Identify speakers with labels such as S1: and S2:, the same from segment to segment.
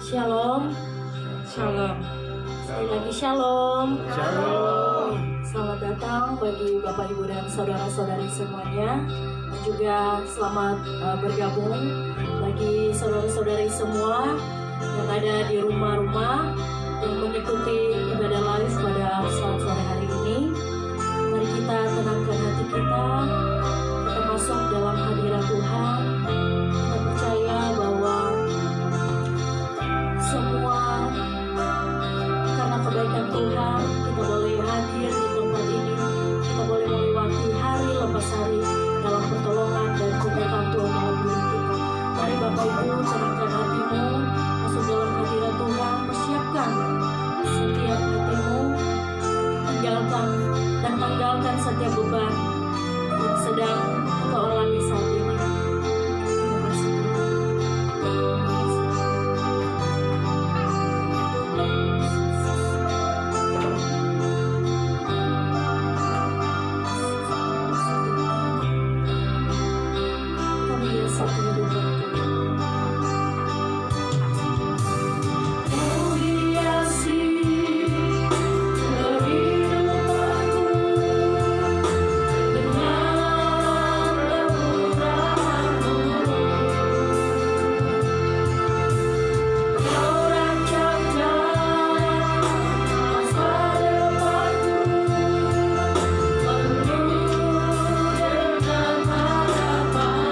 S1: Shalom,
S2: Shalom.
S1: sekali lagi shalom.
S2: Shalom.
S1: Selamat datang bagi Bapak Ibu dan saudara-saudari semuanya. Dan juga selamat bergabung bagi saudara-saudari semua yang ada di rumah-rumah yang mengikuti ibadah live pada saat sore hari ini. Mari kita tenangkan hati kita masuk dalam hadirat Tuhan. Kita percaya bahwa semua karena kebaikan Tuhan kita boleh hadir di tempat ini. Kita boleh melewati hari lepas hari dalam pertolongan dan keberkatan Tuhan dalam diri kita. Mari Bapak Ibu tenangkan hatimu, masuk dalam hadirat Tuhan. Persiapkan setiap hatimu, tinggalkan dan tanggalkan setiap beban yang sedang kau alami saat ini. Terima kasih Tuhan. Kami biasa kehidupan Kau hiasi kehidupanku dengan kemurahan-Mu. Kau rancangkan masa depanku penuh dengan harapan.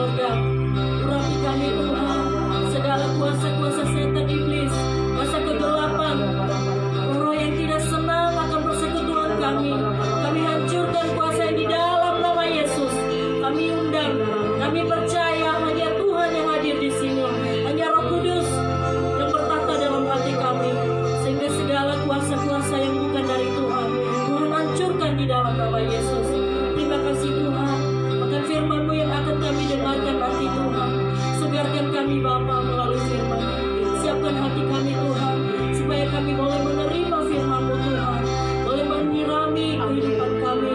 S1: sorga. Urapi kami Tuhan, segala kuasa-kuasa setan iblis, kuasa kegelapan, roh yang tidak senang akan persekutuan kami. Kami hancurkan kuasa yang di dalam nama Yesus. Kami undang, kami percaya hanya Tuhan yang hadir di sini, hanya Roh Kudus yang bertata dalam hati kami, sehingga segala kuasa-kuasa yang bukan dari Tuhan, Tuhan hancurkan di dalam nama Yesus. Terima kasih Tuhan, akan firman-Mu yang akan kami dengarkan nanti Tuhan. Segarkan kami Bapa melalui firman. Siapkan hati kami Tuhan, supaya kami boleh menerima firman-Mu Tuhan, boleh menyirami kehidupan kami,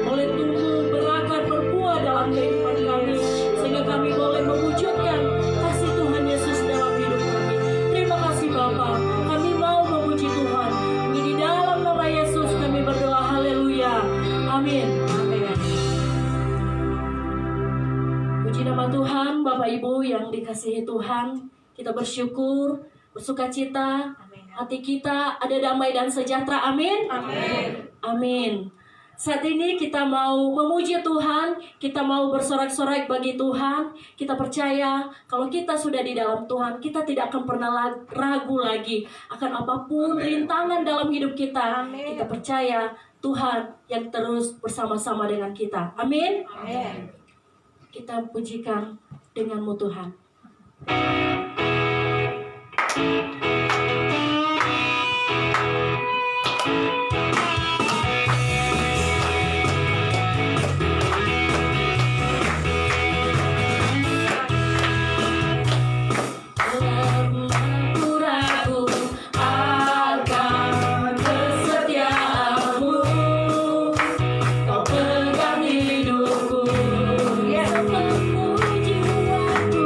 S1: boleh tumbuh berakar berbuah dalam kehidupan kami, sehingga kami boleh mewujudkan kasih Tuhan Yesus dalam hidup kami. Terima kasih Bapa, kami mau memuji Tuhan. Di dalam nama Yesus kami berdoa, haleluya, amin. Puji nama Tuhan. Bapak Ibu yang dikasihi Tuhan, kita bersyukur, bersukacita, hati kita ada damai dan sejahtera, amin. Amin. Saat ini kita mau memuji Tuhan, kita mau bersorak-sorai bagi Tuhan. Kita percaya kalau kita sudah di dalam Tuhan, kita tidak akan pernah ragu lagi akan apapun rintangan dalam hidup kita. Kita percaya Tuhan yang terus bersama-sama dengan kita, amin. Kita pujikan dengan-Mu Tuhan.
S3: Hidupku, memuji waktu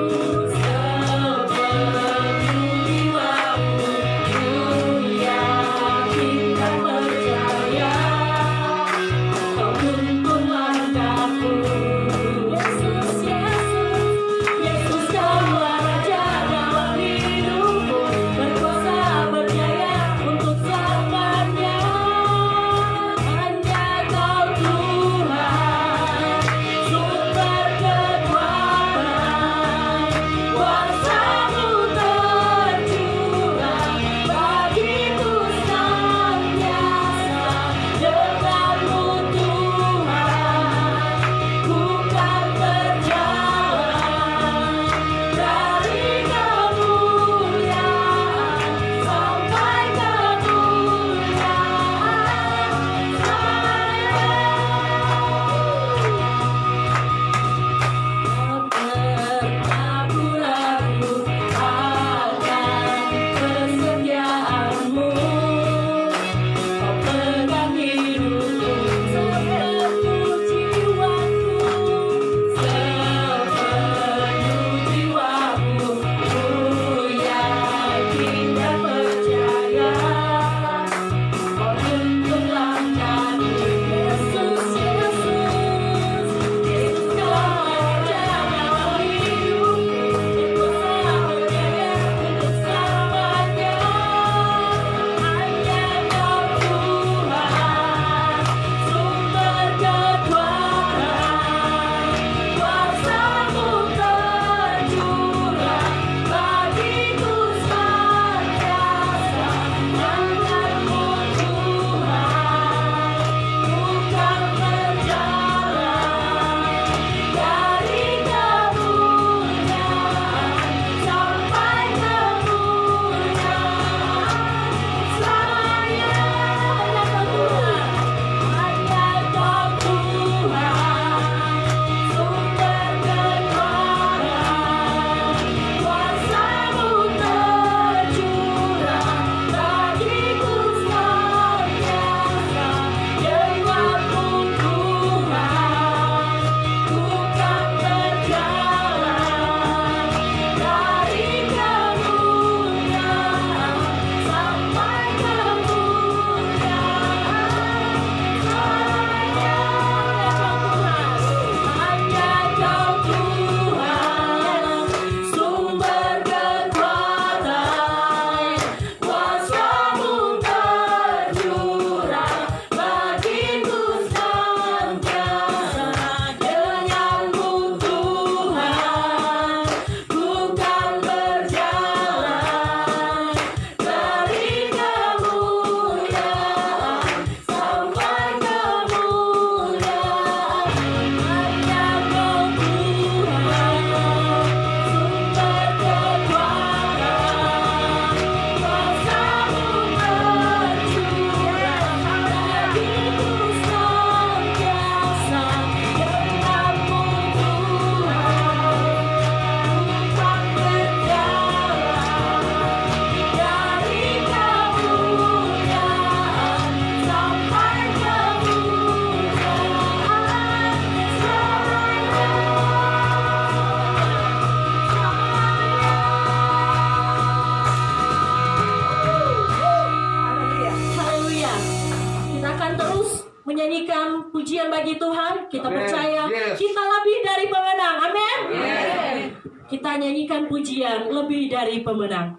S1: pujian bagi Tuhan. Kita
S3: Amen.
S1: percaya
S3: Yes.
S1: kita lebih dari pemenang. Amin.
S3: Amen.
S1: Kita nyanyikan pujian lebih dari pemenang.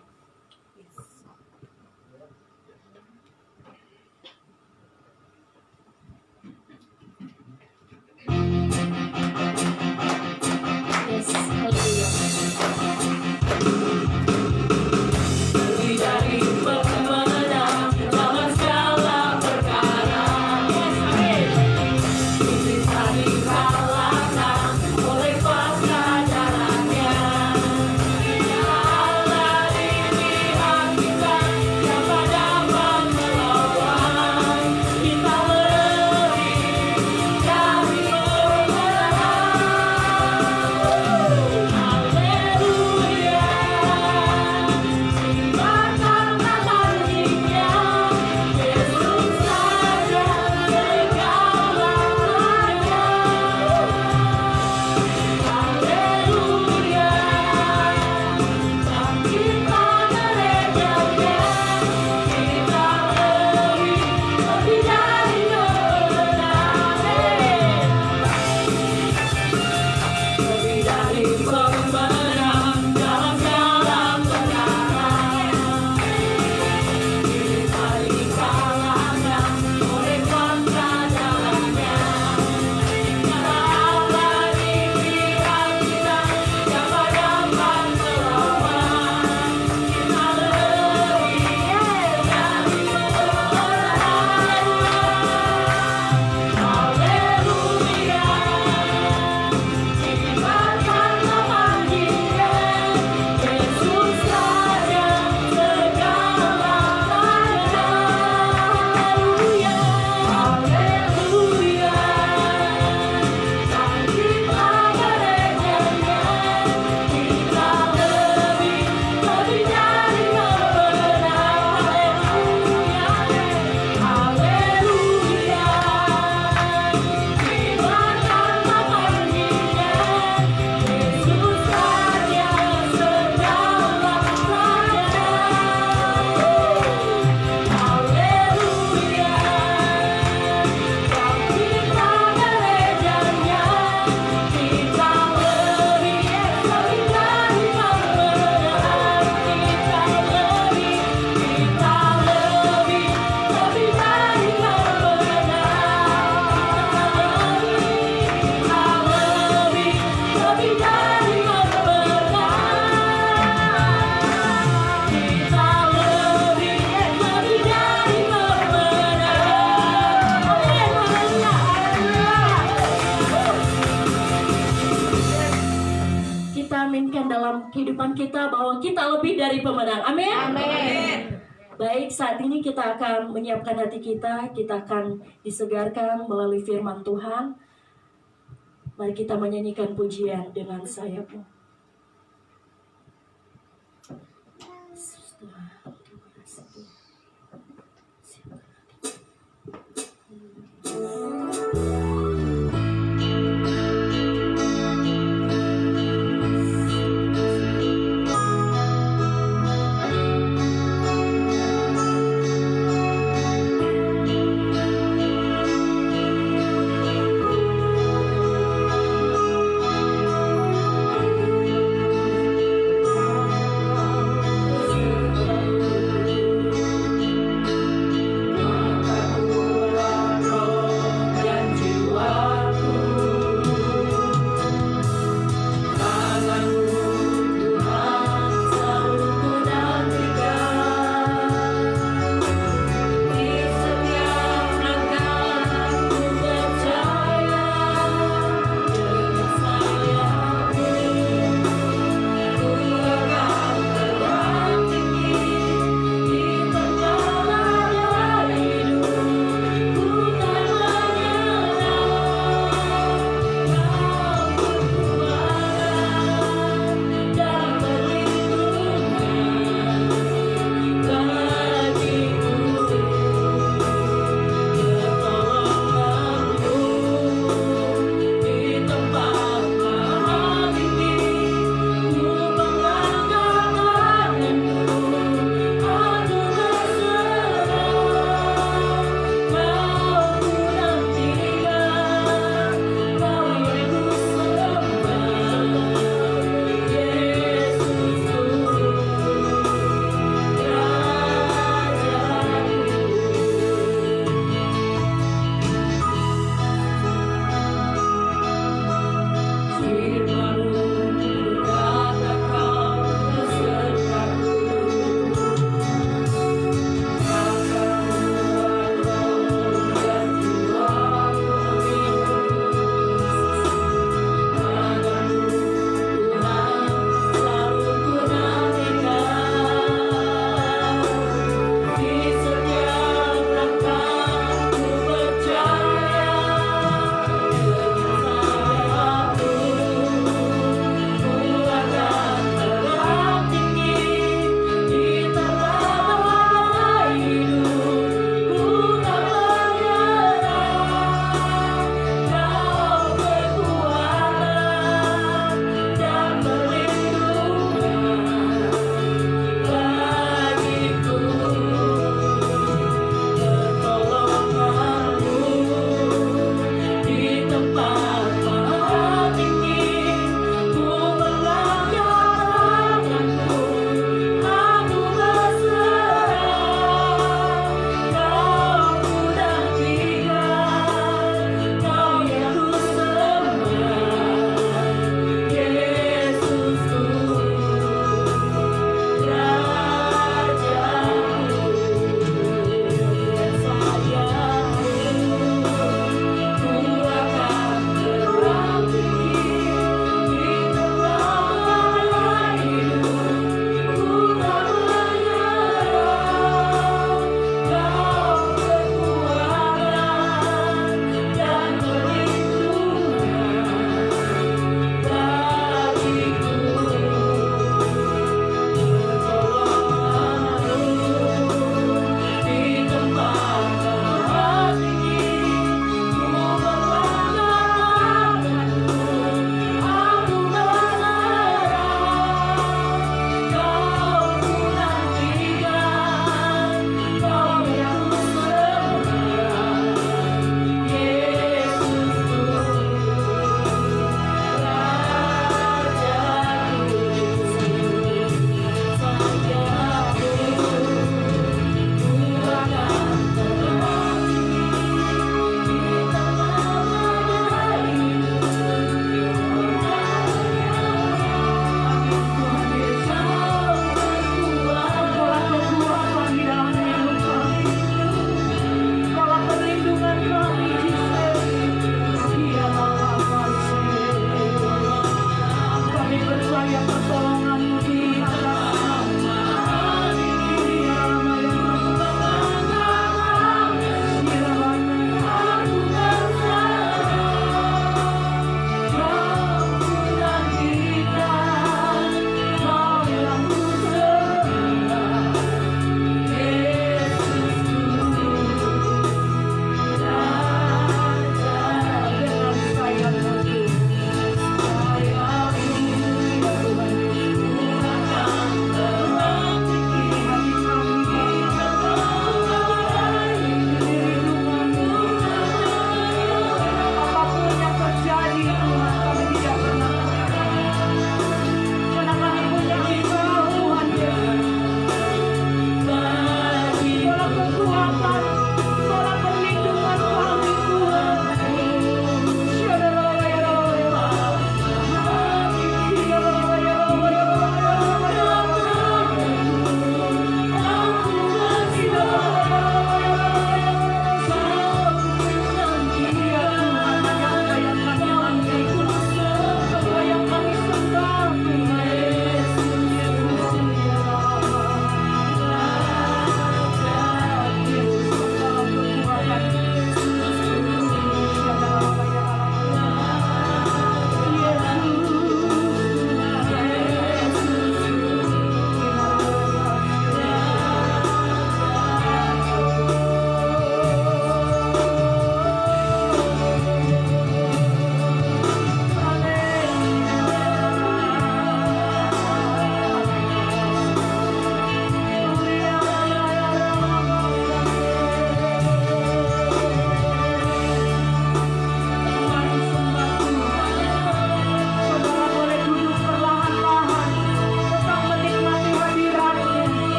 S1: Yes, haleluya. Lebih dari pemenang dalam segala perkara. Yes, amin. Bisa dikalahkan oleh kuasa jalannya. Allah di pihak kita, siapa dapat melawan? Kita lebih dari pemenang. Haleluya. Sibarkan namanya, Yesus saja segala-galanya. Haleluya. Bangkitlah gerejanya, kita lebih dari pemenang. Lebih dari pemenang dalam segala perkara. Bisa dikalahkan oleh kuasa jalannya. Allah di pihak kita, siapa dapat melawan? Kita lebih dari pemenang. Haleluya. Sibarkan namanya, Yesus saja segala-galanya. Haleluya. Haleluya. Bangkitlah gerejanya, kita lebih dari pemenang. Haleluya. Haleluya. Sibarkan namanya, Yesus saja segala-galanya. Haleluya. Bangkitlah gerejanya, kita lebih dari pemenang. Kita lebih dari kita aminkan dalam kehidupan kita bahwa kita lebih dari pemenang. Amin.
S2: Amin.
S1: Baik, saat ini kita akan menyiapkan hati kita akan disegarkan melalui firman Tuhan. Mari kita menyanyikan pujian dengan saya. Tuhan, terima kasih, Tuhan. Siapkan hati.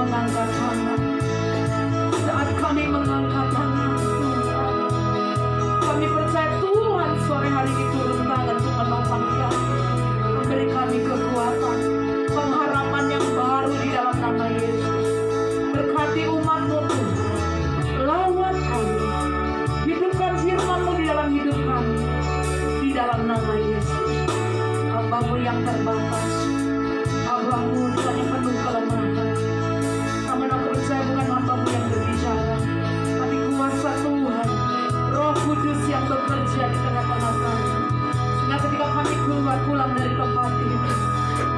S2: mengangkat tangan, saat kami mengangkat tangan, Tuhan, kami percaya Tuhan sore hari ini turun tangan untuk menopang kami, memberi kami kekuatan, pengharapan yang baru di dalam nama Yesus. Berkati umat-Mu Tuhan, lawan kami, hidupkan firman-Mu di dalam hidup kami, di dalam nama Yesus. Hamba-Mu yang terbatas, hamba-Mu Tuhan yang penuh kelemahan. Namun aku percaya bukan hamba-Mu yang berbicara, tapi kuasa Tuhan, Roh Kudus yang bekerja di tengah-tengah kami. Sehingga ketika kami pulang dari tempat ini,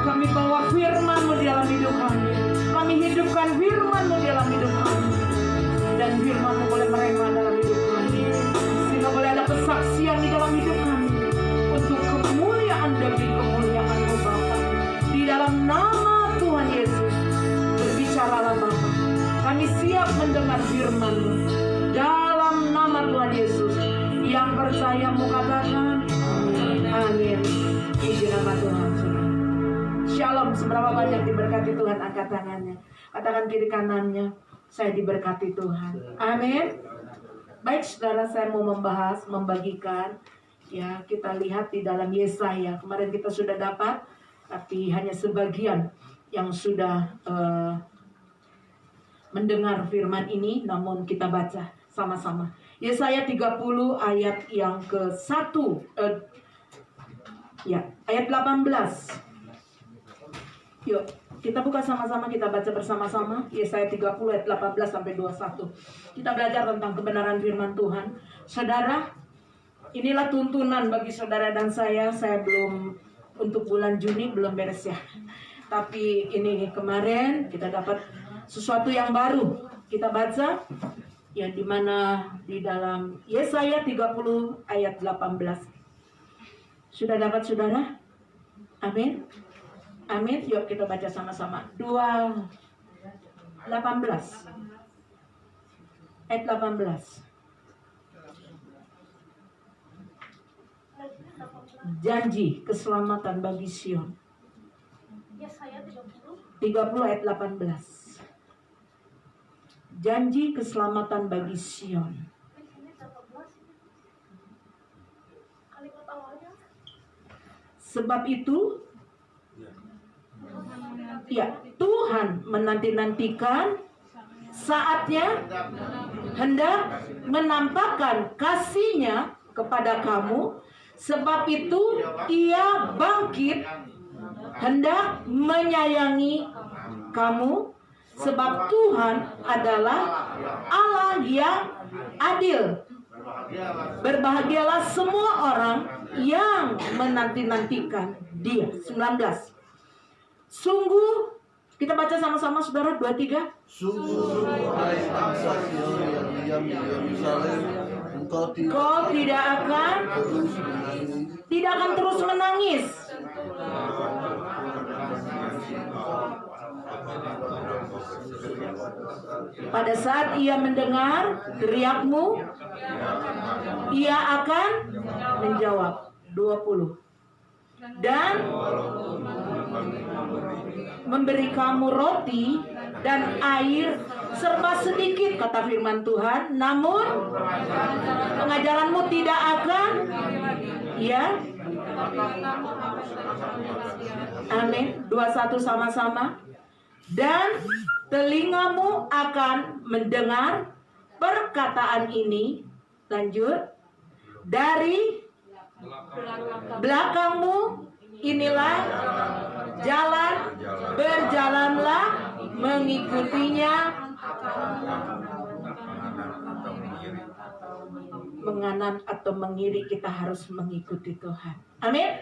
S2: kami bawa firman-Mu di dalam hidup kami. Kami hidupkan firman-Mu di dalam hidup kami. Dan firman-Mu boleh merema dalam hidup kami. Sehingga boleh ada kesaksian di dalam hidup kami. Untuk kemuliaan demi kemuliaan-Mu Bapa. Di dalam nama Tuhan Yesus, berbicaralah Bapa. Kami siap mendengar firman-Mu. Dalam nama Tuhan Yesus. Yang percaya mau katakan amin. Puji nama Tuhan. Shalom. Seberapa banyak diberkati Tuhan, angkat tangannya. Katakan kiri kanannya, saya diberkati Tuhan. Amin. Baik saudara, saya mau membagikan. Ya, kita lihat di dalam Yesaya. Kemarin kita sudah dapat, tapi hanya sebagian yang sudah mendengar firman ini. Namun kita baca sama-sama. Yesaya 30 ayat yang ke-1. Ayat 18. Yuk, kita buka sama-sama, kita baca bersama-sama. Yesaya 30 ayat 18 sampai 21. Kita belajar tentang kebenaran firman Tuhan. Saudara, inilah tuntunan bagi saudara dan saya. Saya belum, untuk bulan Juni belum beres ya. Tapi ini kemarin kita dapat sesuatu yang baru. Kita baca ya, di mana di dalam Yesaya 30 ayat 18. Sudah dapat saudara? Amin. Amin. Yuk kita baca sama-sama. 18 ayat 18. Janji keselamatan bagi Sion. 30 ayat 18. Janji keselamatan bagi Sion. Sebab itu, ya, Tuhan menanti-nantikan saatnya hendak menampakkan kasih-Nya kepada kamu. Sebab itu Ia bangkit hendak menyayangi kamu. Sebab Tuhan adalah Allah yang adil. Berbahagialah semua orang yang menanti-nantikan Dia. 19. Sungguh, kita baca sama-sama saudara, 2-3.
S3: Sungguh, hai bangsa Sion yang diam di Yerusalem, engkau
S2: tidak akan terus menangis. Pada saat Ia mendengar teriakmu, Ia akan menjawab. 20. Dan memberi kamu roti dan air serba sedikit, kata firman Tuhan. Namun pengajaranmu tidak akan, ya. Amin. 21 sama-sama. Dan telingamu akan mendengar perkataan ini. Lanjut. Dari belakangmu inilah jalan, berjalanlah mengikutinya. Menganan atau mengiri, kita harus mengikuti Tuhan. Amin.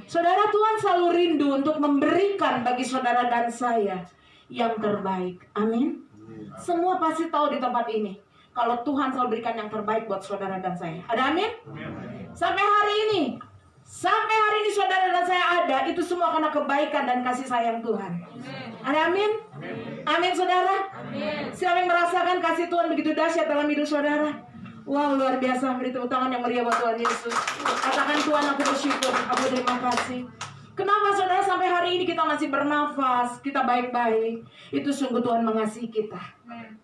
S2: Saudara, Tuhan selalu rindu untuk memberikan bagi saudara dan saya yang terbaik. Amin. Semua pasti tahu di tempat ini kalau Tuhan selalu berikan yang terbaik buat saudara dan saya. Ada amin? Sampai hari ini saudara dan saya ada, itu semua karena kebaikan dan kasih sayang Tuhan. Ada amin? Amin saudara? Siapa yang merasakan kasih Tuhan begitu dahsyat dalam hidup saudara? Wow, luar biasa. Beri tepuk tangan yang meriah buat Tuhan Yesus. Katakan, Tuhan, aku bersyukur, aku terima kasih. Kenapa saudara sampai hari ini kita masih bernafas, kita baik-baik? Itu sungguh Tuhan mengasihi kita. Amin.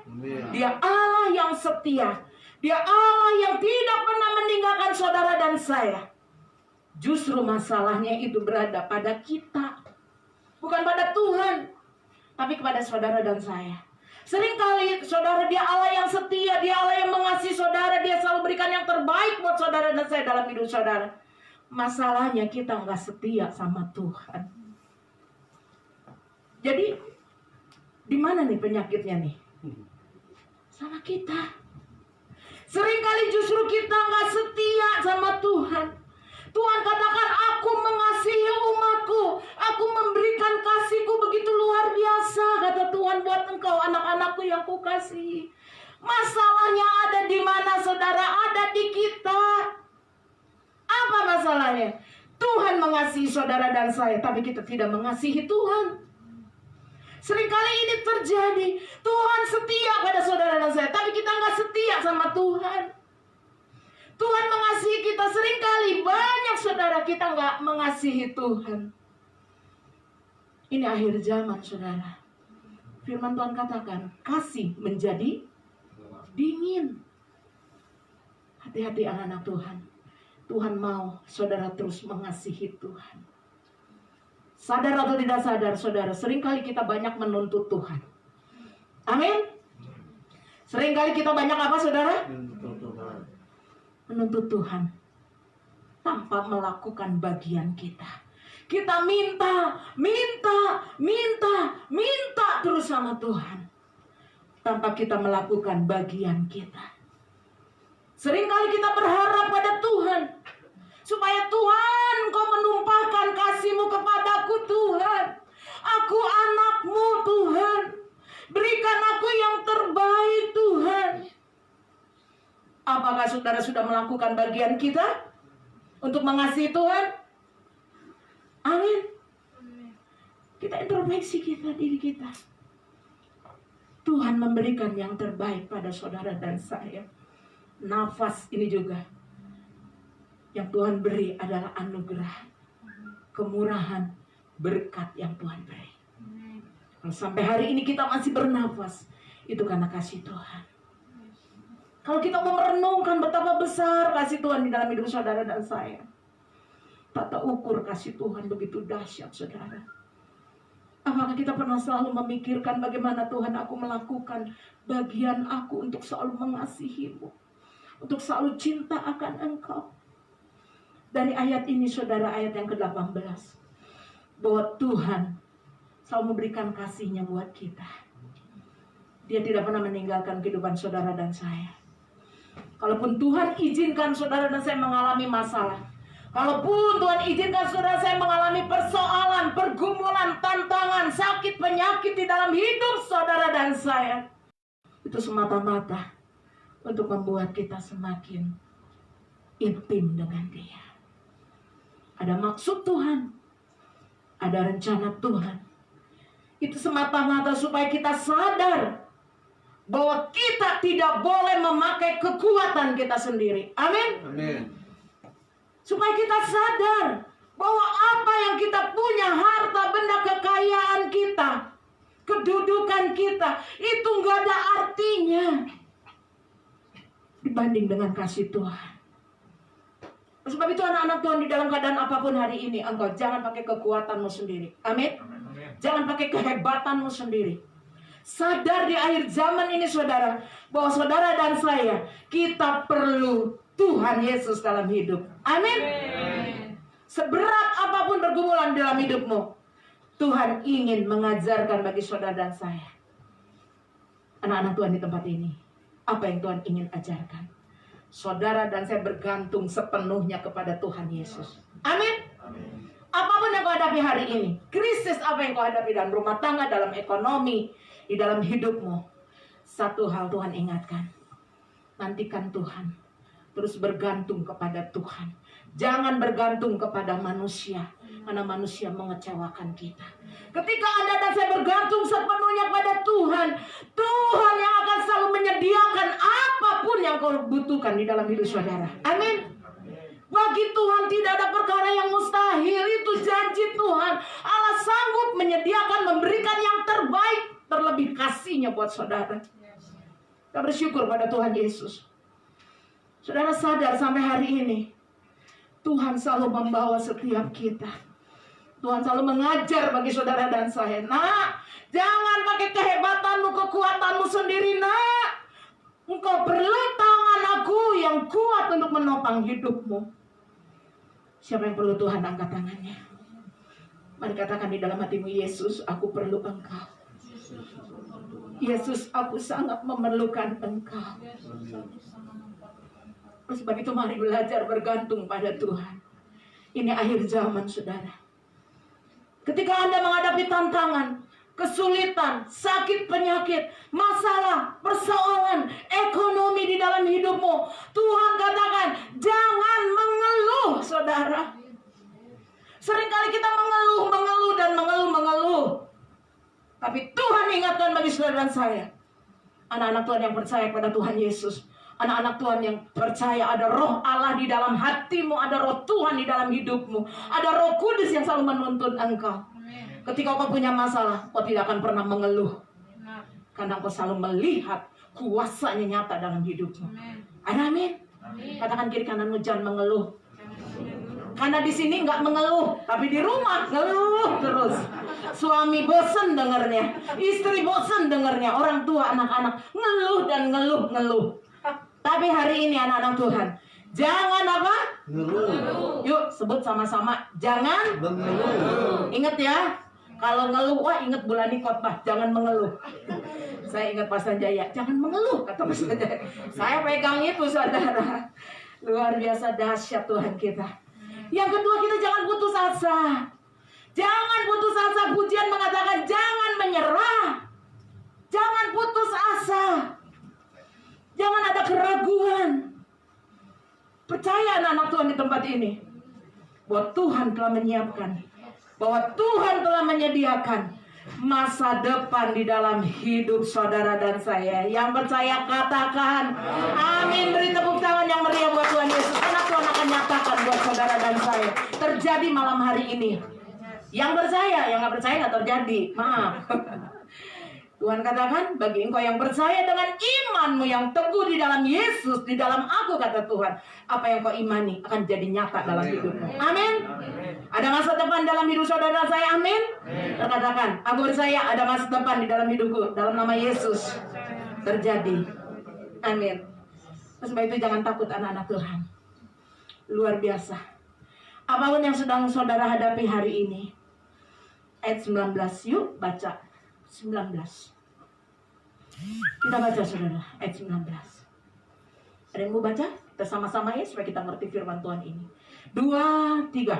S3: Amin.
S2: Dia Allah yang setia. Dia Allah yang tidak pernah meninggalkan saudara dan saya. Justru masalahnya itu berada pada kita. Bukan pada Tuhan, tapi kepada saudara dan saya. Seringkali saudara, dia Allah yang setia, dia Allah yang mengasihi saudara, dia selalu berikan yang terbaik buat saudara dan saya dalam hidup saudara. Masalahnya kita nggak setia sama Tuhan. Jadi di mana nih penyakitnya nih? Sama kita. Seringkali justru kita nggak setia sama Tuhan. Tuhan katakan, aku mengasihi umatku, aku memberikan kasihku begitu luar biasa, kata Tuhan, buat engkau anak-anakku yang kukasihi. Masalahnya ada di mana saudara? Ada di kita. Apa masalahnya? Tuhan mengasihi saudara dan saya, tapi kita tidak mengasihi Tuhan. Seringkali ini terjadi. Tuhan setia pada saudara dan saya, tapi kita nggak setia sama Tuhan. Tuhan mengasihi kita, seringkali banyak saudara kita nggak mengasihi Tuhan. Ini akhir zaman saudara. Firman Tuhan katakan, kasih menjadi dingin. Hati-hati anak-anak Tuhan. Tuhan mau saudara terus mengasihi Tuhan. Sadar atau tidak sadar saudara, seringkali kita banyak menuntut Tuhan. Amin. Seringkali kita banyak apa saudara? Menuntut Tuhan tanpa melakukan bagian kita. Kita minta terus sama Tuhan tanpa kita melakukan bagian kita. Seringkali kita berharap pada Tuhan supaya Tuhan, Kau menumpahkan kasih-Mu kepadaku Tuhan. Aku anak-Mu Tuhan. Berikan aku yang terbaik Tuhan. Apakah saudara sudah melakukan bagian kita untuk mengasihi Tuhan? Amin. Kita introspeksi diri kita. Tuhan memberikan yang terbaik pada saudara dan saya. Nafas ini juga yang Tuhan beri adalah anugerah, kemurahan, berkat yang Tuhan beri. Kalau sampai hari ini kita masih bernafas, itu karena kasih Tuhan. Kalau kita mau merenungkan betapa besar kasih Tuhan di dalam hidup saudara dan saya, tata ukur kasih Tuhan begitu dahsyat saudara. Apakah kita pernah selalu memikirkan bagaimana Tuhan, aku melakukan bagian aku untuk selalu mengasihi-Mu, untuk selalu cinta akan Engkau. Dari ayat ini saudara, ayat yang ke-18, bahwa Tuhan selalu memberikan kasih-Nya buat kita. Dia tidak pernah meninggalkan kehidupan saudara dan saya. Kalaupun Tuhan izinkan saudara dan saya mengalami masalah, kalaupun Tuhan izinkan saudara saya mengalami persoalan, pergumulan, tantangan, sakit, penyakit di dalam hidup saudara dan saya, itu semata-mata untuk membuat kita semakin intim dengan Dia. Ada maksud Tuhan, ada rencana Tuhan. Itu semata-mata supaya kita sadar bahwa kita tidak boleh memakai kekuatan kita sendiri. Amin.
S3: Amin.
S2: Supaya kita sadar bahwa apa yang kita punya, harta, benda, kekayaan kita, kedudukan kita, itu nggak ada artinya dibanding dengan kasih Tuhan. Sebab itu anak-anak Tuhan, di dalam keadaan apapun hari ini, engkau jangan pakai kekuatanmu sendiri. Amin. Jangan pakai kehebatanmu sendiri. Sadar di akhir zaman ini saudara, bahwa saudara dan saya, kita perlu Tuhan Yesus dalam hidup. Amin. Seberat apapun pergumulan dalam hidupmu, Tuhan ingin mengajarkan bagi saudara dan saya. Anak-anak Tuhan di tempat ini, apa yang Tuhan ingin ajarkan? Saudara dan saya bergantung sepenuhnya kepada Tuhan Yesus. Amin. Apapun yang kau hadapi hari ini, krisis apa yang kau hadapi dalam rumah tangga, dalam ekonomi, di dalam hidupmu, satu hal Tuhan ingatkan, nantikan Tuhan, terus bergantung kepada Tuhan. Jangan bergantung kepada manusia, karena manusia mengecewakan kita. Ketika Anda dan saya bergantung sepenuhnya pada Tuhan, Tuhan yang akan selalu menyediakan apapun yang kau butuhkan di dalam hidup saudara. Amin. Bagi Tuhan tidak ada perkara yang mustahil. Itu janji Tuhan. Allah sanggup menyediakan, memberikan yang terbaik, terlebih kasihnya buat saudara. Kita bersyukur pada Tuhan Yesus. Saudara sadar sampai hari ini Tuhan selalu membawa setiap kita. Tuhan selalu mengajar bagi saudara dan saya. Nak, jangan pakai kehebatanmu, kekuatanmu sendiri, nak. Engkau perlu tangan aku yang kuat untuk menopang hidupmu. Siapa yang perlu Tuhan angkat tangannya? Mari katakan di dalam hatimu, Yesus, aku perlu Engkau. Yesus, aku sangat memerlukan Engkau. Oleh sebab itu mari belajar bergantung pada Tuhan. Ini akhir zaman, saudara. Ketika Anda menghadapi tantangan, kesulitan, sakit, penyakit, masalah, persoalan, ekonomi di dalam hidupmu, Tuhan katakan, jangan mengeluh, saudara. Seringkali kita mengeluh. Tapi Tuhan ingatkan bagi saudara dan saya, anak-anak Tuhan yang percaya pada Tuhan Yesus, anak-anak Tuhan yang percaya ada roh Allah di dalam hatimu, ada roh Tuhan di dalam hidupmu, ada roh kudus yang selalu menuntun engkau. Ketika kau punya masalah, kau tidak akan pernah mengeluh, karena kau selalu melihat kuasanya nyata dalam hidupmu. Ada amin? Katakan kiri kananmu, jangan mengeluh. Karena di sini nggak mengeluh, tapi di rumah ngeluh terus. Suami bosen dengernya, istri bosen dengernya, orang tua, anak-anak ngeluh dan ngeluh. Tapi hari ini anak-anak Tuhan, jangan apa? Ngeluh. Yuk sebut sama-sama, jangan mengeluh. Ingat ya, kalau ngeluh, wah ingat Bulani khotbah, jangan mengeluh. Saya ingat Pak Sanjaya, jangan mengeluh kata Pak Sanjaya. Saya pegang itu, saudara. Luar biasa dahsyat Tuhan kita. Yang kedua, kita jangan putus asa. Jangan putus asa. Pujian mengatakan jangan menyerah. Jangan putus asa. Jangan ada keraguan. Percaya anak-anak Tuhan di tempat ini, bahwa Tuhan telah menyiapkan, bahwa Tuhan telah menyediakan masa depan di dalam hidup saudara dan saya. Yang percaya katakan amin. Beri tepuk tangan yang meriah buat Tuhan Yesus, karena Tuhan akan nyatakan buat saudara dan saya. Terjadi malam hari ini. Yang percaya, yang gak percaya gak terjadi. Maaf. Tuhan katakan, bagi engkau yang percaya dengan imanmu yang teguh di dalam Yesus, di dalam aku, kata Tuhan, apa yang kau imani akan jadi nyata dalam hidupmu. Amin. Ada masa depan dalam hidup saudara saya, amin. Terkatakan, aku percaya ada masa depan di dalam hidupku, dalam nama Yesus. Terjadi. Amin. Sebab itu jangan takut anak-anak Tuhan. Luar biasa. Apapun yang sedang saudara hadapi hari ini. Ayat 19, yuk baca. 19. Kita baca saudara, ayat 19. Ada yang mau baca? Kita sama-sama ya, supaya kita ngerti firman Tuhan ini. 2, 3.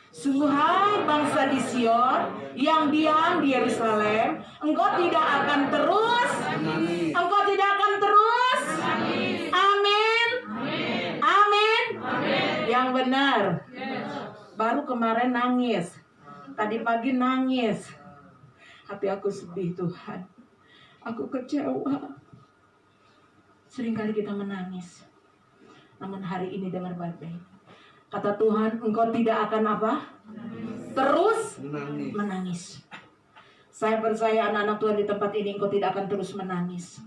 S2: Sungguh hai bangsa di Sion yang diam di Yerusalem, engkau tidak akan terus, engkau tidak akan terus. Amin. Amin. Yang benar. Baru kemarin nangis, tadi pagi nangis. Hati aku sedih, Tuhan. Aku kecewa. Seringkali kita menangis. Namun hari ini dengar baik-baik. Kata Tuhan, engkau tidak akan apa? Terus menangis. Saya percaya anak-anak Tuhan di tempat ini, engkau tidak akan terus menangis.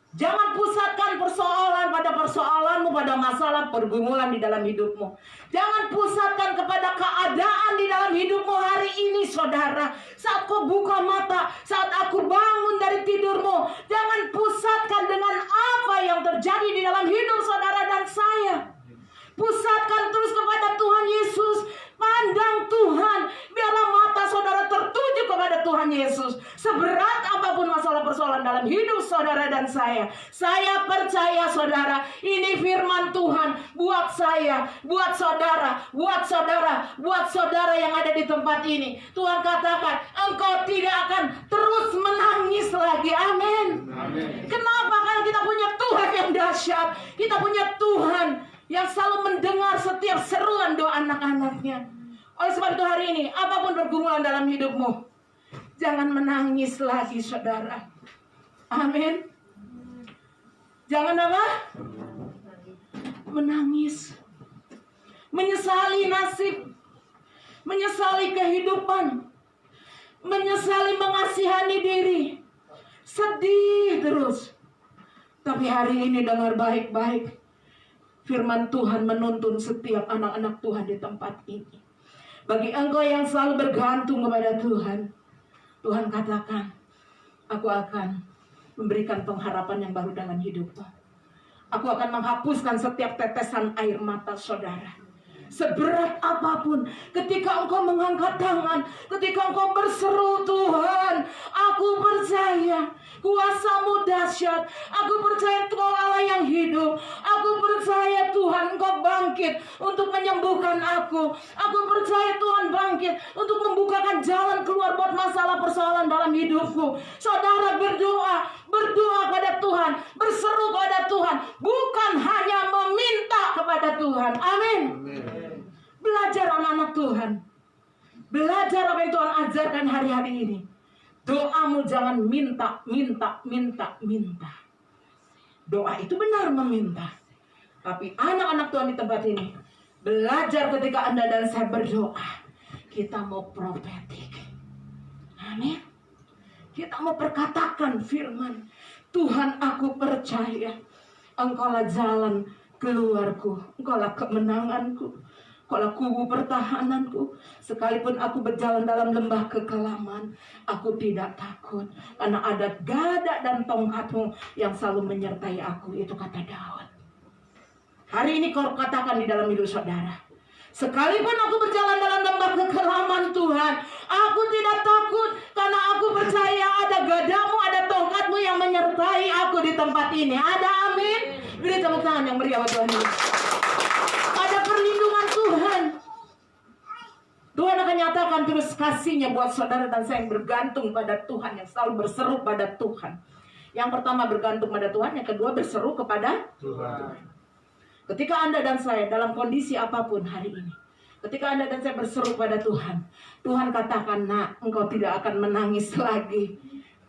S2: Jangan pusatkan persoalan pada persoalanmu, pada masalah pergumulan di dalam hidupmu. Jangan pusatkan kepada keadaan di dalam hidupmu hari ini, saudara. Saat kau buka mata, saat aku bangun dari tidurmu, jangan pusatkan dengan apa yang terjadi di dalam hidup saudara dan saya. Pusatkan terus kepada Tuhan Yesus. Pandang Tuhan. Biarlah mata saudara tertuju kepada Tuhan Yesus. Seberat apapun masalah persoalan dalam hidup saudara dan saya percaya saudara, ini firman Tuhan buat saya, buat saudara, buat saudara yang ada di tempat ini. Tuhan katakan, engkau tidak akan terus menangis lagi. Amin. Kenapa? Karena kita punya Tuhan yang dahsyat. Kita punya Tuhan yang selalu mendengar setiap seruan doa anak-anaknya. Oleh sebab itu hari ini, apapun pergumulan dalam hidupmu, jangan menangis lagi, saudara. Amin. Jangan apa? Menangis. menyesali nasib, menyesali kehidupan, menyesali mengasihani diri, sedih terus. Tapi hari ini dengar baik-baik, firman Tuhan menuntun setiap anak-anak Tuhan di tempat ini. Bagi engkau yang selalu bergantung kepada Tuhan, Tuhan katakan, aku akan memberikan pengharapan yang baru dalam hidupmu. Aku akan menghapuskan setiap tetesan air mata saudara. Seberat apapun, ketika engkau mengangkat tangan, ketika engkau berseru, Tuhan, aku percaya kuasa-Mu dahsyat. Aku percaya Engkau Allah yang hidup. Aku percaya Tuhan Engkau bangkit untuk menyembuhkan aku. Aku percaya Tuhan bangkit untuk membukakan jalan keluar buat masalah persoalan dalam hidupku. Saudara berdoa pada Tuhan, berseru kepada Tuhan, bukan hanya meminta kepada Tuhan. Amin. Belajar anak-anak Tuhan. Belajar apa yang Tuhan ajarkan hari-hari ini. Doamu jangan minta. Doa itu benar meminta. Tapi anak-anak Tuhan di tempat ini, belajar ketika Anda dan saya berdoa, kita mau profetik. Amin. Kita mau perkatakan firman. Tuhan, aku percaya Engkaulah jalan keluarku, Engkaulah kemenanganku, Engkaulah kubu pertahananku. Sekalipun aku berjalan dalam lembah kekelaman, aku tidak takut, karena ada gada dan tongkat-Mu yang selalu menyertai aku. Itu kata Daud. Hari ini kau katakan di dalam hidup saudara, sekalipun aku berjalan dalam lembah kekelaman, Tuhan, aku tidak takut, karena aku percaya ada gadamu, ada tongkat-Mu yang menyertai aku di tempat ini. Ada, amin. Beri tepuk tangan yang meriah buat Tuhan. Ada perlindungan Tuhan. Tuhan akan nyatakan terus kasih-Nya buat saudara dan saya yang bergantung pada Tuhan, yang selalu berseru pada Tuhan. Yang pertama bergantung pada Tuhan, yang kedua berseru kepada Tuhan. Ketika Anda dan saya dalam kondisi apapun hari ini, ketika Anda dan saya berseru pada Tuhan, Tuhan katakan, nak, engkau tidak akan menangis lagi.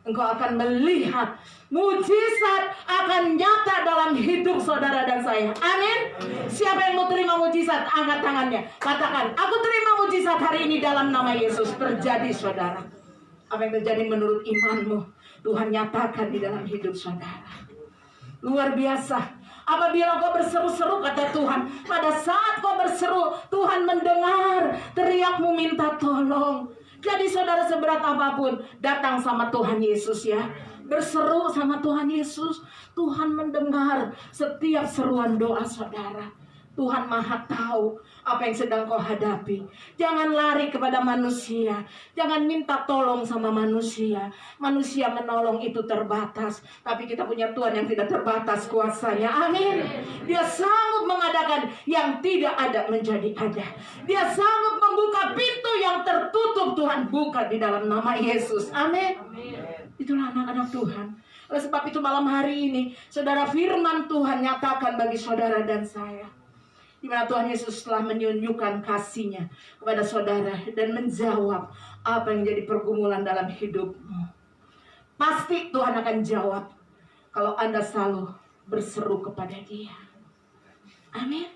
S2: Engkau akan melihat mujizat akan nyata dalam hidup saudara dan saya. Amin. Siapa yang mau terima mujizat, angkat tangannya. Katakan, aku terima mujizat hari ini dalam nama Yesus. Terjadi saudara. Apa yang terjadi menurut imanmu, Tuhan nyatakan di dalam hidup saudara. Luar biasa. Apabila kau berseru-seru, kata Tuhan, pada saat kau berseru, Tuhan mendengar teriakmu minta tolong. Jadi saudara, seberat apapun, datang sama Tuhan Yesus ya. Berseru sama Tuhan Yesus. Tuhan mendengar setiap seruan doa saudara. Tuhan Maha tahu apa yang sedang kau hadapi. Jangan lari kepada manusia. Jangan minta tolong sama manusia. Manusia menolong itu terbatas. Tapi kita punya Tuhan yang tidak terbatas kuasanya. Amin. Dia sanggup mengadakan yang tidak ada menjadi ada. Dia sanggup membuka pintu yang tertutup. Tuhan buka di dalam nama Yesus. Amin. Itulah anak-anak Tuhan. Oleh sebab itu malam hari ini, saudara, firman Tuhan nyatakan bagi saudara dan saya, di mana Tuhan Yesus telah menunjukkan kasih-Nya kepada saudara dan menjawab apa yang jadi pergumulan dalam hidupmu. Pasti Tuhan akan jawab kalau Anda selalu berseru kepada Dia. Amin.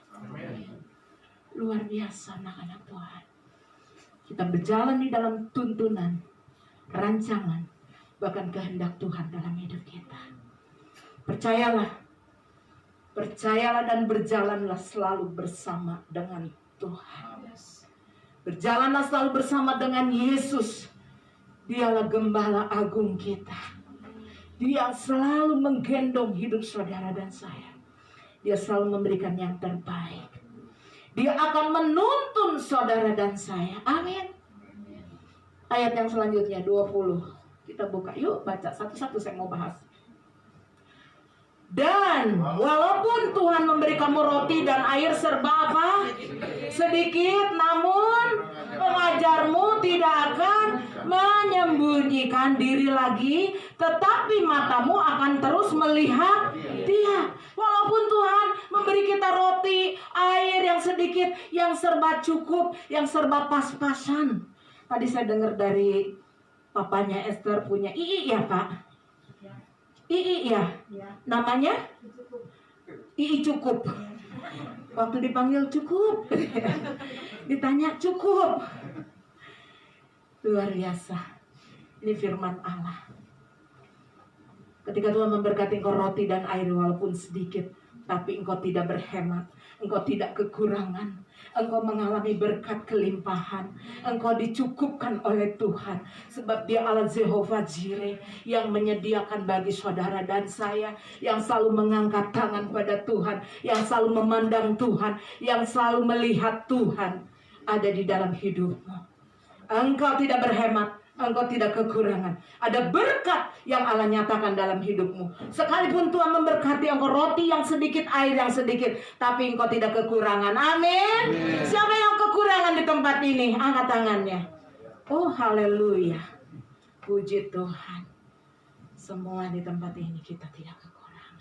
S2: Luar biasa anak-anak Tuhan. Kita berjalan di dalam tuntunan, rancangan, bahkan kehendak Tuhan dalam hidup kita. Percayalah dan berjalanlah selalu bersama dengan Tuhan. Berjalanlah selalu bersama dengan Yesus. Dialah gembala agung kita. Dia selalu menggendong hidup saudara dan saya. Dia selalu memberikan yang terbaik. Dia akan menuntun saudara dan saya. Amin. Ayat yang selanjutnya 20. Kita buka yuk, baca satu-satu, saya mau bahas. Dan walaupun Tuhan memberi kamu roti dan air serba apa? Sedikit, namun pengajarmu tidak akan menyembunyikan diri lagi, tetapi matamu akan terus melihat Dia. Walaupun Tuhan memberi kita roti, air yang sedikit, yang serba cukup, yang serba pas-pasan. Tadi saya dengar dari papanya Esther punya Ii ya Pak? Ii ya, namanya Ii cukup. Waktu dipanggil cukup. Ditanya cukup. Luar biasa. Ini firman Allah. Ketika Tuhan memberkati engkau roti dan air walaupun sedikit, tapi engkau tidak berhemat, engkau tidak kekurangan, engkau mengalami berkat kelimpahan, engkau dicukupkan oleh Tuhan. Sebab Dia Allah Jehovah Jireh yang menyediakan bagi saudara dan saya, yang selalu mengangkat tangan pada Tuhan, yang selalu memandang Tuhan, yang selalu melihat Tuhan ada di dalam hidupmu. Engkau tidak berhemat, engkau tidak kekurangan. Ada berkat yang Allah nyatakan dalam hidupmu. Sekalipun Tuhan memberkati engkau roti yang sedikit, air yang sedikit, tapi engkau tidak kekurangan. Amin. Siapa yang kekurangan di tempat ini? Angkat tangannya. Oh haleluya. Puji Tuhan. Semua di tempat ini kita tidak kekurangan.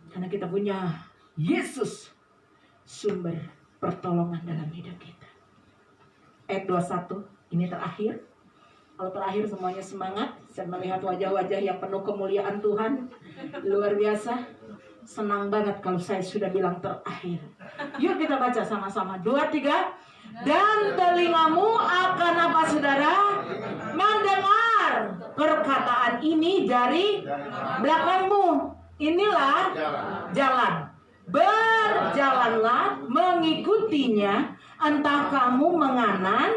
S2: Karena kita punya Yesus, sumber pertolongan dalam hidup kita. Ayat 21. Ini terakhir. Kalau terakhir semuanya semangat. Saya melihat wajah-wajah yang penuh kemuliaan Tuhan. Luar biasa. Senang banget kalau saya sudah bilang terakhir. Yuk kita baca sama-sama. 2, 3. Dan telingamu akan apa saudara? Mendengar perkataan ini dari belakangmu. Inilah jalan. Berjalanlah mengikutinya. Entah kamu menganan.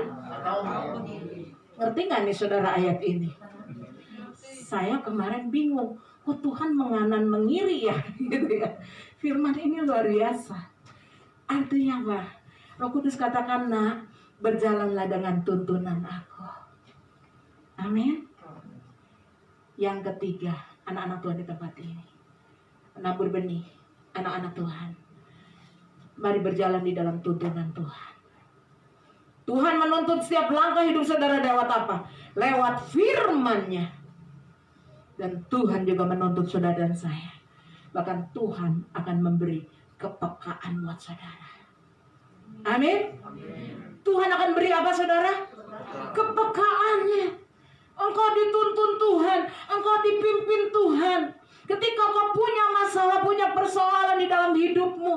S2: Ngerti gak nih saudara ayat ini? Saya kemarin bingung. Kok Tuhan menganan mengiri ya? Gitu ya. Firman ini luar biasa. Artinya apa? Roh Kudus katakan, nak, berjalanlah dengan tuntunan aku. Amin. Yang ketiga, anak-anak Tuhan di tempat ini. Penabur benih, anak-anak Tuhan. Mari berjalan di dalam tuntunan Tuhan. Tuhan menuntut setiap langkah hidup saudara lewat apa? Lewat firman-Nya. Dan Tuhan juga menuntut saudara dan saya. Bahkan Tuhan akan memberi kepekaan buat saudara. Amin. Tuhan akan beri apa saudara? Kepekaannya. Engkau dituntun Tuhan. Engkau dipimpin Tuhan. Ketika kau punya masalah, punya persoalan di dalam hidupmu,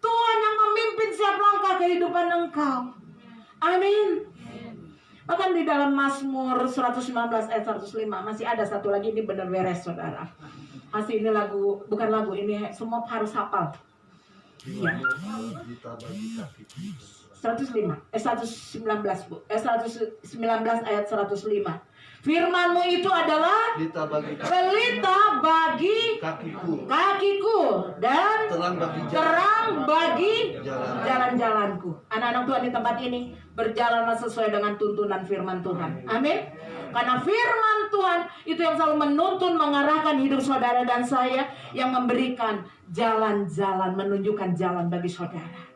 S2: Tuhan yang memimpin setiap langkah kehidupan engkau. Amin. Bahkan di dalam Mazmur 119 ayat 105 masih ada satu lagi, ini benar beres saudara. Masih ini lagu, bukan lagu, ini semua harus hafal. Iya. 119 Bu. 119 ayat 105. Firman-Mu itu adalah pelita bagi kakiku dan terang bagi jalan-jalanku. Anak-anak Tuhan di tempat ini, berjalanlah sesuai dengan tuntunan firman Tuhan. Amin. Karena firman Tuhan itu yang selalu menuntun, mengarahkan hidup saudara dan saya, yang memberikan jalan-jalan, menunjukkan jalan bagi saudara.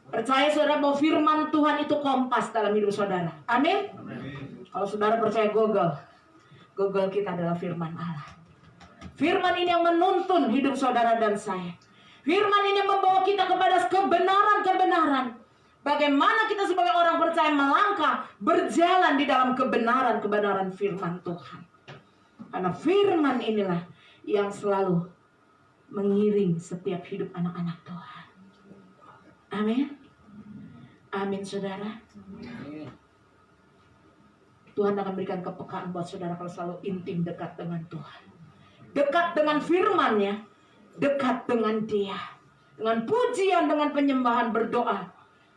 S2: Percaya saudara bahwa firman Tuhan itu kompas dalam hidup saudara. Amin. Kalau saudara percaya Google kita adalah firman Allah. Firman ini yang menuntun hidup saudara dan saya. Firman ini membawa kita kepada kebenaran-kebenaran. Bagaimana kita sebagai orang percaya melangkah, berjalan di dalam kebenaran-kebenaran firman Tuhan. Karena firman inilah yang selalu mengiring setiap hidup anak-anak Tuhan. Amin. Amin saudara. Tuhan akan berikan kepekaan buat saudara kalau selalu intim dekat dengan Tuhan. Dekat dengan firman-Nya, dekat dengan Dia. Dengan pujian, dengan penyembahan, berdoa,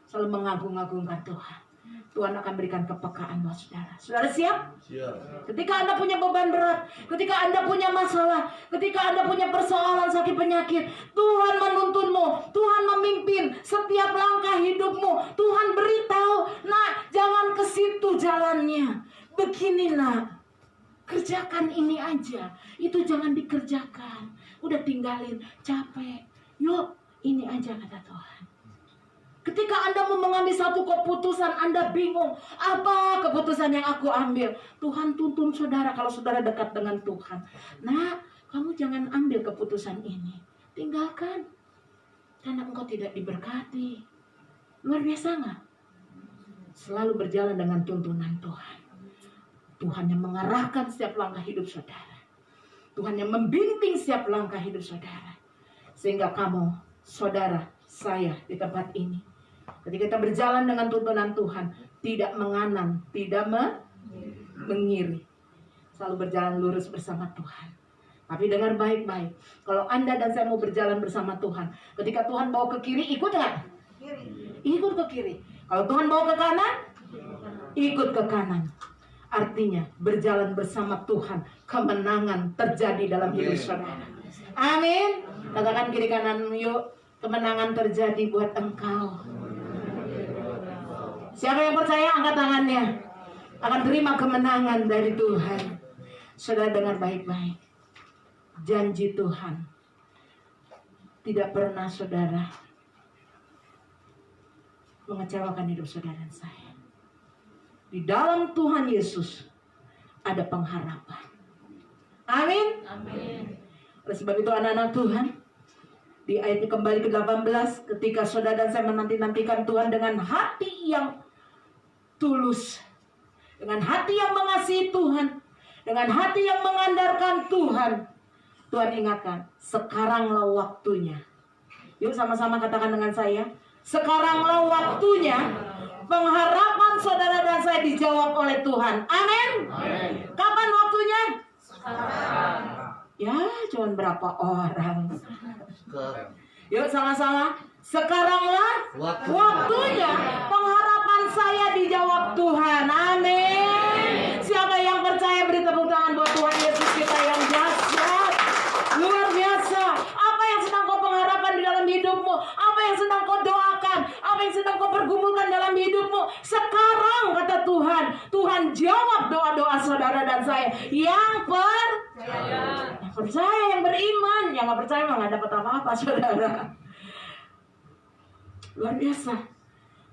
S2: selalu mengagung-agungkan Tuhan. Tuhan akan berikan kepekaan buat saudara. Saudara siap? Siap. Ketika Anda punya beban berat, ketika Anda punya masalah, ketika Anda punya persoalan sakit penyakit, Tuhan menuntunmu, Tuhan memimpin setiap langkah hidupmu. Tuhan beritahu, nah jangan ke situ jalannya. Beginilah, kerjakan ini aja, itu jangan dikerjakan. Udah tinggalin, capek. Yuk, ini aja kata Tuhan. Ketika Anda mau mengambil satu keputusan, Anda bingung, apa keputusan yang aku ambil? Tuhan tuntun saudara kalau saudara dekat dengan Tuhan. Nah, kamu jangan ambil keputusan ini. Tinggalkan. Karena engkau tidak diberkati. Luar biasa nggak? Selalu berjalan dengan tuntunan Tuhan. Tuhan yang mengarahkan setiap langkah hidup saudara. Tuhan yang membimbing setiap langkah hidup saudara. Sehingga kamu saudara, saya di tempat ini. Ketika kita berjalan dengan tuntunan Tuhan, tidak menganan, tidak mengiri. Selalu berjalan lurus bersama Tuhan. Tapi dengar baik-baik. Kalau Anda dan saya mau berjalan bersama Tuhan, ketika Tuhan bawa ke kiri, ikut nggak? Ikut ke kiri. Kalau Tuhan bawa ke kanan, ikut ke kanan. Artinya berjalan bersama Tuhan, kemenangan terjadi dalam hidup saudara. Amin. Katakan kiri kanan, yuk. Kemenangan terjadi buat engkau. Siapa yang percaya angkat tangannya, akan terima kemenangan dari Tuhan. Saudara dengar baik-baik. Janji Tuhan tidak pernah saudara mengecewakan hidup saudara dan saya. Di dalam Tuhan Yesus ada pengharapan. Amin.
S1: Amin.
S2: Oleh sebab itu anak-anak Tuhan, di ayat kembali ke-18, ketika saudara dan saya menanti-nantikan Tuhan dengan hati yang tulus, dengan hati yang mengasihi Tuhan, dengan hati yang mengandalkan Tuhan, Tuhan ingatkan, sekaranglah waktunya. Yuk sama-sama katakan dengan saya, sekaranglah waktunya pengharapan saudara dan saya dijawab oleh Tuhan. Amin. Kapan waktunya?
S1: Sekarang.
S2: Ya, cuman berapa orang.
S3: Sekarang.
S2: Yuk sama-sama. Sekaranglah waktunya pengharapan saya dijawab Tuhan. Amin. Siapa yang percaya beri tepuk tangan buat Tuhan Yesus kita yang dahsyat. Luar biasa. Apa yang sedang kau pengharapan di dalam hidupmu? Apa yang sedang kau doakan? Apa yang sedang kau pergumulkan dalam hidupmu? Sekarang kata Tuhan, Tuhan jawab doa-doa saudara dan saya yang percaya, yang beriman. Yang gak percaya mah gak dapat apa-apa saudara. Luar biasa.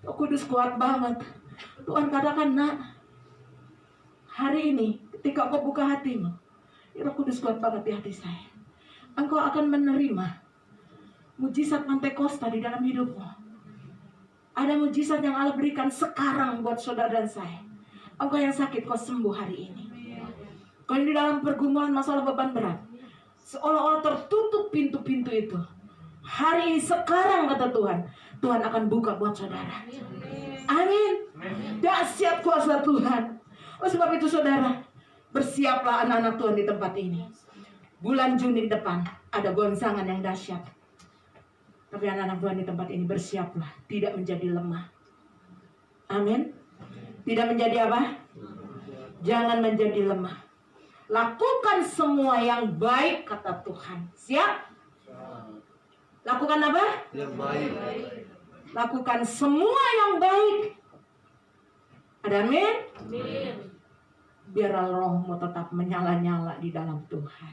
S2: Roh Kudus kuat banget. Tuhan katakan, nak, hari ini ketika kau buka hatimu, Roh Kudus kuat banget di hati saya. Engkau akan menerima mujizat Pantekosta di dalam hidupmu. Ada mujizat yang Allah berikan sekarang buat saudara dan saya. Engkau yang sakit, kau sembuh hari ini. Kau yang di dalam pergumulan masalah beban berat, seolah-olah tertutup pintu-pintu itu. Hari ini sekarang kata Tuhan, Tuhan akan buka buat saudara. Amin. Dahsyat kuasa Tuhan. Oleh sebab itu saudara, bersiaplah anak-anak Tuhan di tempat ini. Bulan Juni depan ada gonsangan yang dahsyat. Tapi anak-anak Tuhan di tempat ini bersiaplah, tidak menjadi lemah. Amin. Tidak menjadi apa? Jangan menjadi lemah. Lakukan semua yang baik kata Tuhan. Siap? Lakukan apa?
S3: Yang baik.
S2: Lakukan semua yang baik. Ada amin?
S1: Amin.
S2: Biarlah rohmu tetap menyala-nyala di dalam Tuhan.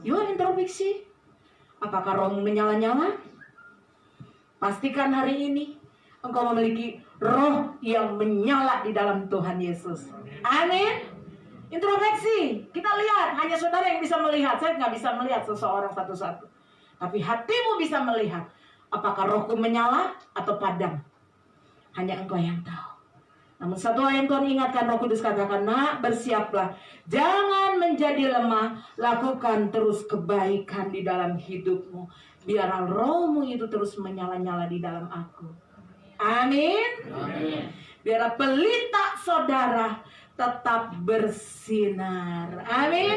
S2: Yuk introspeksi. Apakah rohmu menyala-nyala? Pastikan hari ini engkau memiliki roh yang menyala di dalam Tuhan Yesus. Amin. Introspeksi. Kita lihat. Hanya saudara yang bisa melihat. Saya nggak bisa melihat seseorang satu-satu. Tapi hatimu bisa melihat. Apakah rohku menyala atau padam? Hanya engkau yang tahu. Namun satu hal yang Tuhan ingatkan, Roh Kudus katakan, nak, bersiaplah. Jangan menjadi lemah. Lakukan terus kebaikan di dalam hidupmu. Biarlah rohmu itu terus menyala-nyala di dalam aku. Amin. Biarlah pelita saudara tetap bersinar. Amin.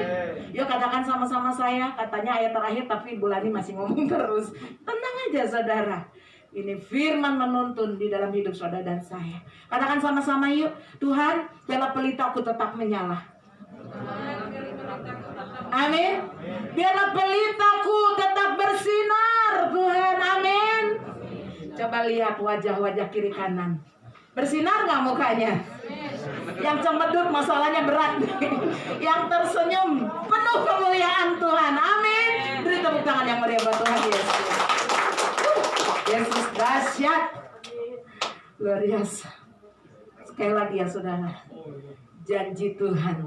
S2: Yuk katakan sama-sama saya. Katanya ayat terakhir tapi bulan ini masih ngomong terus. Tenang aja saudara. Ini firman menuntun di dalam hidup saudara dan saya. Katakan sama-sama yuk. Tuhan, biarlah pelitaku tetap menyala. Amin. Biarlah pelitaku tetap bersinar. Tuhan, amin. Coba lihat wajah-wajah kiri kanan. Bersinar gak mukanya? Yang cemedut masalahnya berat. Yang tersenyum penuh kemuliaan Tuhan. Amin. Beri tepuk tangan yang meriah buat Tuhan Yesus. Yesus dahsyat. Luar biasa. Sekali lagi ya saudara. Janji Tuhan.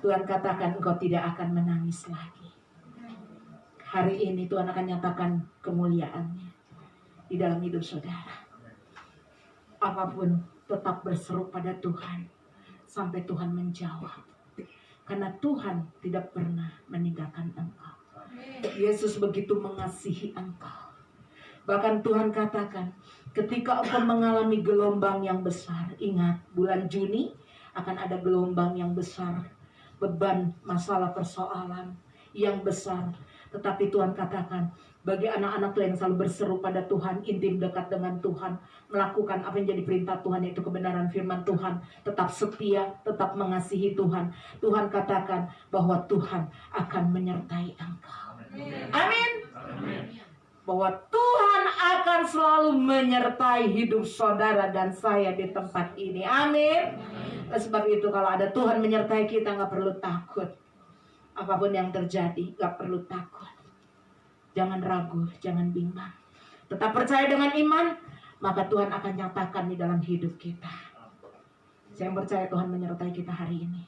S2: Tuhan katakan engkau tidak akan menangis lagi. Hari ini Tuhan akan nyatakan kemuliaannya di dalam hidup saudara. Apapun tetap berseru pada Tuhan sampai Tuhan menjawab. Karena Tuhan tidak pernah meninggalkan engkau. Yesus begitu mengasihi engkau. Bahkan Tuhan katakan, ketika engkau mengalami gelombang yang besar, ingat bulan Juni akan ada gelombang yang besar, beban, masalah, persoalan yang besar. Tetapi Tuhan katakan, bagi anak-anak Tuhan yang selalu berseru pada Tuhan, intim dekat dengan Tuhan, melakukan apa yang jadi perintah Tuhan, yaitu kebenaran firman Tuhan, tetap setia, tetap mengasihi Tuhan. Tuhan katakan bahwa Tuhan akan menyertai engkau. Amin. Bahwa Tuhan akan selalu menyertai hidup saudara dan saya di tempat ini. Amin. Sebab itu kalau ada Tuhan menyertai kita, gak perlu takut. Apapun yang terjadi, gak perlu takut. Jangan ragu, jangan bimbang. Tetap percaya dengan iman, maka Tuhan akan nyatakan di dalam hidup kita. Saya percaya Tuhan menyertai kita hari ini.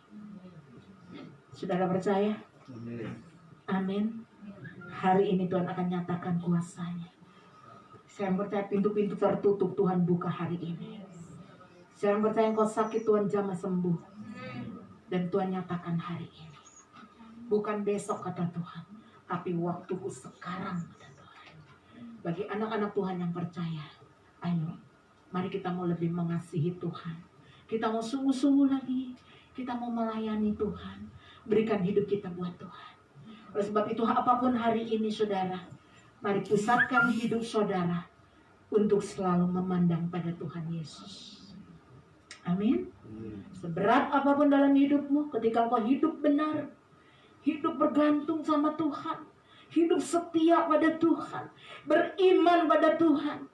S2: Saudara percaya? Amin. Hari ini Tuhan akan nyatakan kuasanya. Saya percaya pintu-pintu tertutup Tuhan buka hari ini. Saya percaya engkau sakit Tuhan jamah sembuh. Dan Tuhan nyatakan hari ini. Bukan besok kata Tuhan, tapi waktuku sekarang kata Tuhan. Bagi anak-anak Tuhan yang percaya, ayo mari kita mau lebih mengasihi Tuhan. Kita mau sungguh-sungguh lagi. Kita mau melayani Tuhan. Berikan hidup kita buat Tuhan. Oleh sebab itu apapun hari ini saudara, mari pusatkan hidup saudara untuk selalu memandang pada Tuhan Yesus. Amin. Seberat apapun dalam hidupmu, ketika kau hidup benar, hidup bergantung sama Tuhan, hidup setia pada Tuhan, beriman pada Tuhan,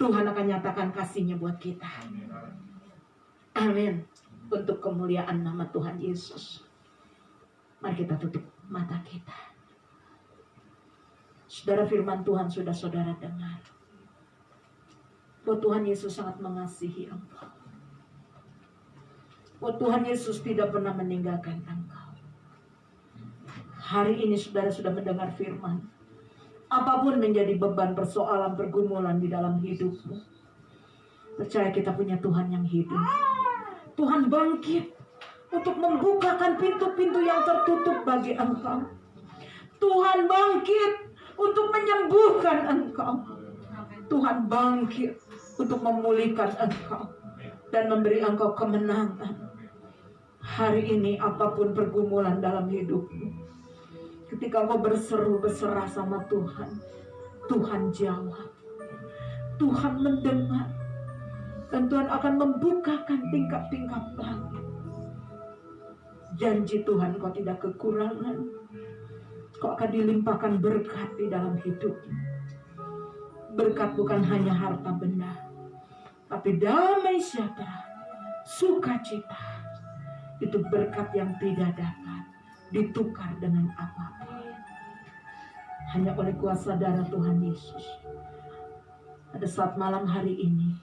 S2: Tuhan akan nyatakan kasih-Nya buat kita. Amin. Untuk kemuliaan nama Tuhan Yesus. Mari kita tutup mata kita. Saudara, firman Tuhan sudah saudara dengar. Bahwa Tuhan Yesus sangat mengasihi engkau. Bahwa Tuhan Yesus tidak pernah meninggalkan engkau. Hari ini saudara sudah mendengar firman. Apapun menjadi beban, persoalan, pergumulan di dalam hidupmu, percaya kita punya Tuhan yang hidup. Tuhan bangkit untuk membukakan pintu-pintu yang tertutup bagi engkau. Tuhan bangkit untuk menyembuhkan engkau. Tuhan bangkit untuk memulihkan engkau dan memberi engkau kemenangan. Hari ini apapun pergumulan dalam hidupmu, ketika engkau berseru, berserah sama Tuhan, Tuhan jawab. Tuhan mendengar. Dan Tuhan akan membukakan tingkap-tingkap langit. Janji Tuhan, kau tidak kekurangan. Kau akan dilimpahkan berkat di dalam hidupmu. Berkat bukan hanya harta benda, tapi damai sejahtera, sukacita. Itu berkat yang tidak dapat ditukar dengan apapun. Hanya oleh kuasa darah Tuhan Yesus. Pada saat malam hari ini,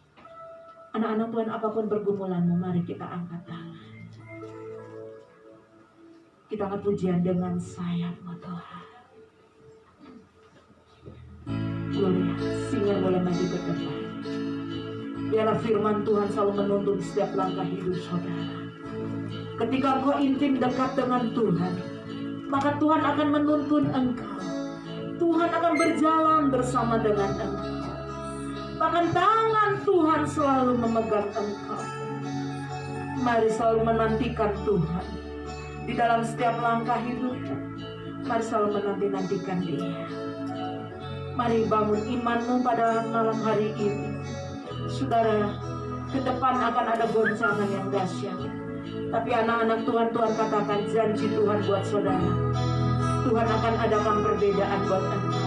S2: anak-anak Tuhan, apapun pergumulanmu, mari kita angkat tangan. Kita angkat pujian dengan sayang, Tuhan. Boleh, singer boleh maju ke depan. Biarlah firman Tuhan selalu menuntun setiap langkah hidup saudara. Ketika engkau intim dekat dengan Tuhan, maka Tuhan akan menuntun engkau. Tuhan akan berjalan bersama dengan engkau. Bahkan tangan Tuhan selalu memegang engkau. Mari selalu menantikan Tuhan di dalam setiap langkah hidupmu. Mari selalu menanti-nantikan Dia. Mari bangun imanmu pada malam hari ini. Saudara, ke depan akan ada goncangan yang dahsyat. Tapi anak-anak Tuhan, Tuhan katakan janji Tuhan buat saudara. Tuhan akan adakan perbedaan buat engkau.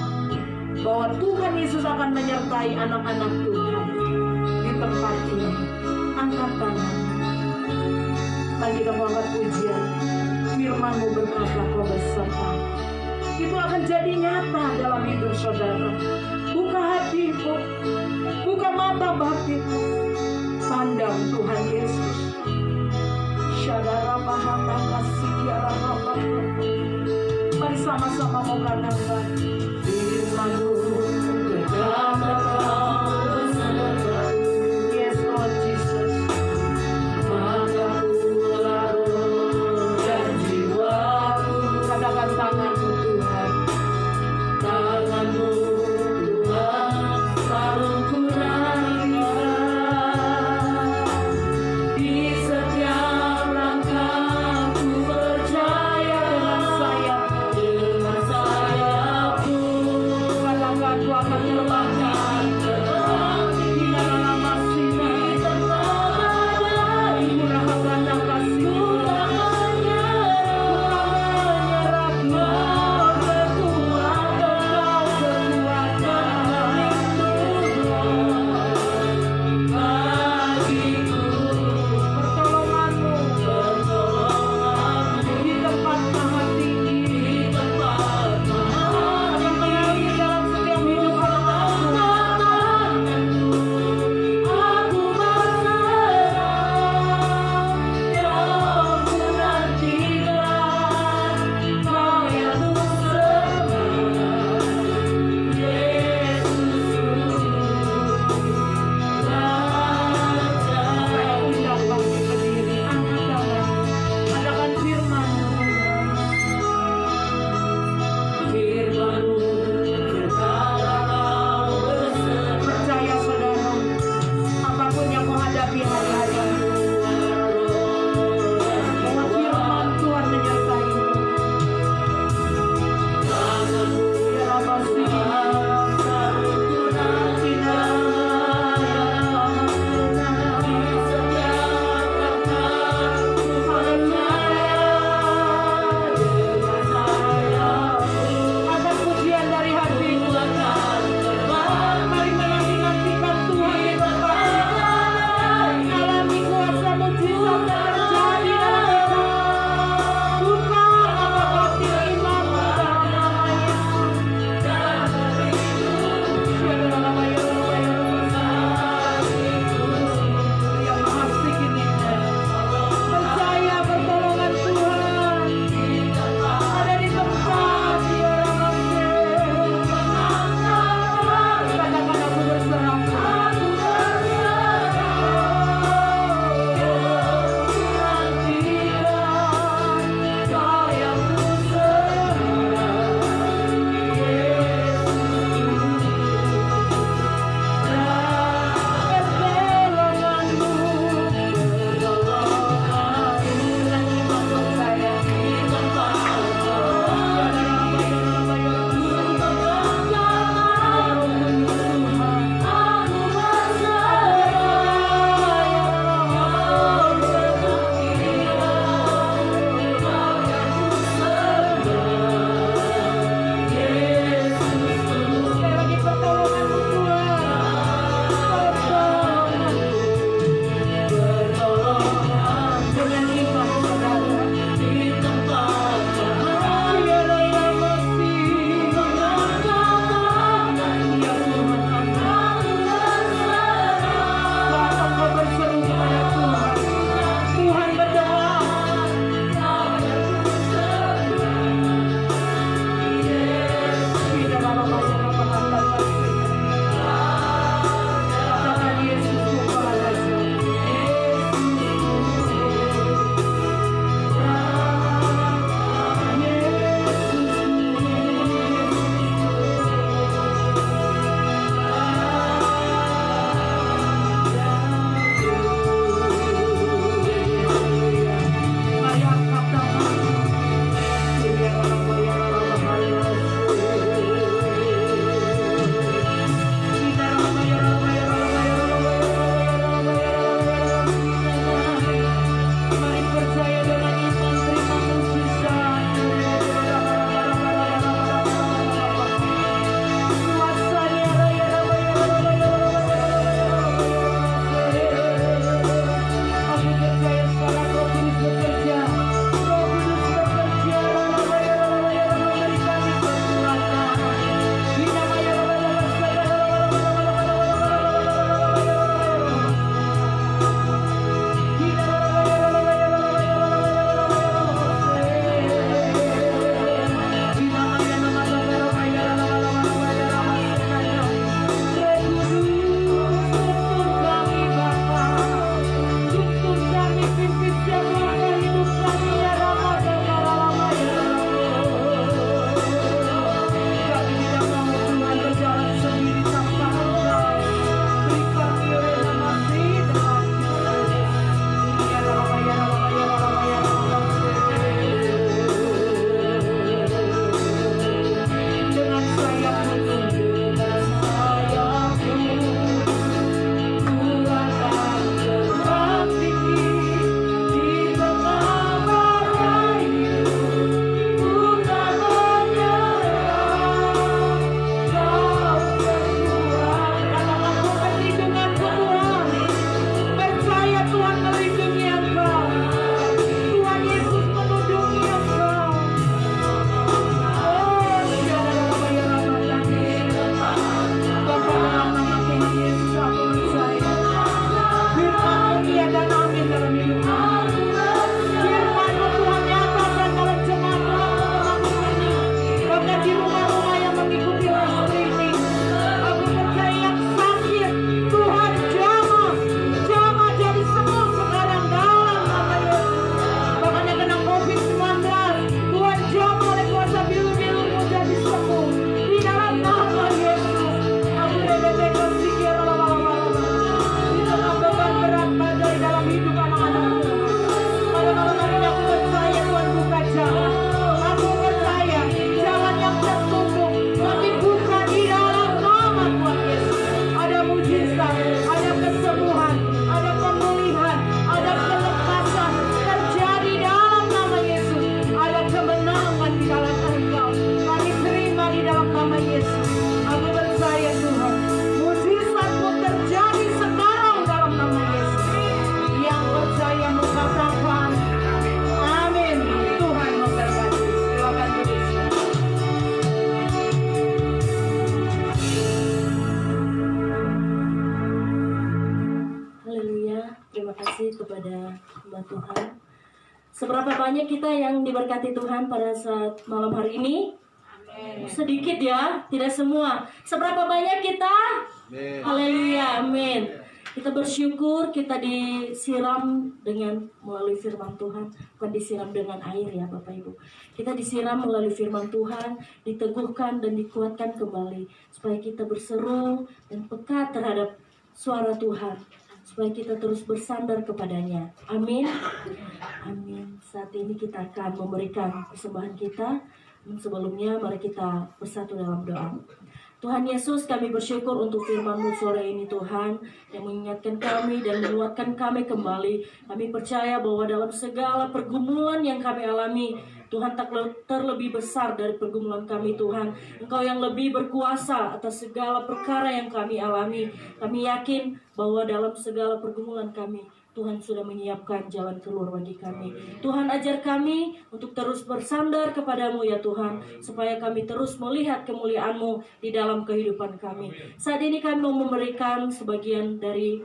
S2: Bahwa Tuhan Yesus akan menyertai anak-anak Tuhan di tempat ini. Angkat tangan. Mari kita mengangkat pujian. Firman-Mu berkata kau beserta. Itu akan jadi nyata dalam hidup saudara. Buka hatimu, buka mata batinmu, pandang Tuhan Yesus. Saudara paham kasih kiara apa. Mari sama-sama mau katakan firman-Mu berkata kau beserta. Yes Lord Jesus. Maka ku lalu dan jiwaku. Katakan tangan-Mu Tuhan. Tangan-Mu Tuhan
S1: firman Tuhan. Seberapa banyak kita yang diberkati Tuhan pada saat malam hari ini? Sedikit ya, tidak semua. Seberapa banyak kita? Haleluya, amin. Kita bersyukur kita disiram dengan melalui firman Tuhan, bukan disiram dengan air ya Bapak Ibu. Kita disiram melalui firman Tuhan, diteguhkan dan dikuatkan kembali supaya kita berseru dan peka terhadap suara Tuhan, supaya kita terus bersandar kepadanya. Amin. Amin. Saat ini kita akan memberikan persembahan kita. Sebelumnya mari kita bersatu dalam doa. Tuhan Yesus, kami bersyukur untuk firman-Mu sore ini Tuhan, yang mengingatkan kami dan menguatkan kami kembali. Kami percaya bahwa dalam segala pergumulan yang kami alami, Tuhan tak terlebih besar dari pergumulan kami Tuhan. Engkau yang lebih berkuasa atas segala perkara yang kami alami. Kami yakin bahwa dalam segala pergumulan kami, Tuhan sudah menyiapkan jalan keluar bagi kami. Tuhan ajar kami untuk terus bersandar kepadamu ya Tuhan, supaya kami terus melihat kemuliaan-Mu di dalam kehidupan kami. Saat ini kami mau memberikan sebagian dari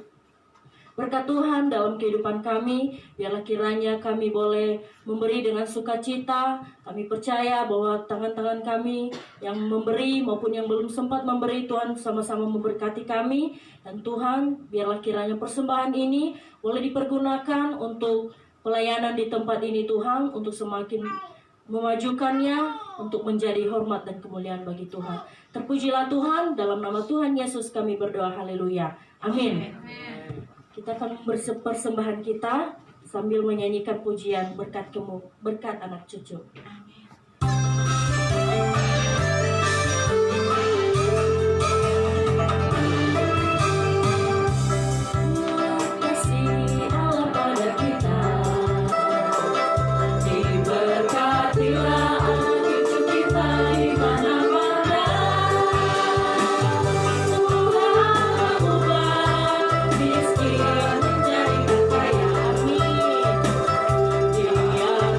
S1: berkat Tuhan dalam kehidupan kami. Biarlah kiranya kami boleh memberi dengan sukacita. Kami percaya bahwa tangan-tangan kami yang memberi maupun yang belum sempat memberi, Tuhan sama-sama memberkati kami. Dan Tuhan, biarlah kiranya persembahan ini boleh dipergunakan untuk pelayanan di tempat ini Tuhan, untuk semakin memajukannya, untuk menjadi hormat dan kemuliaan bagi Tuhan. Terpujilah Tuhan, dalam nama Tuhan Yesus kami berdoa, haleluya, amin. Kita akan persembahan kita sambil menyanyikan pujian berkat berkat anak cucu. Kasih Allah pada kita, diberkatilah anak cucu kita di mana-mana. Tuhan ubah miskin menjadi kaya, amin. Dia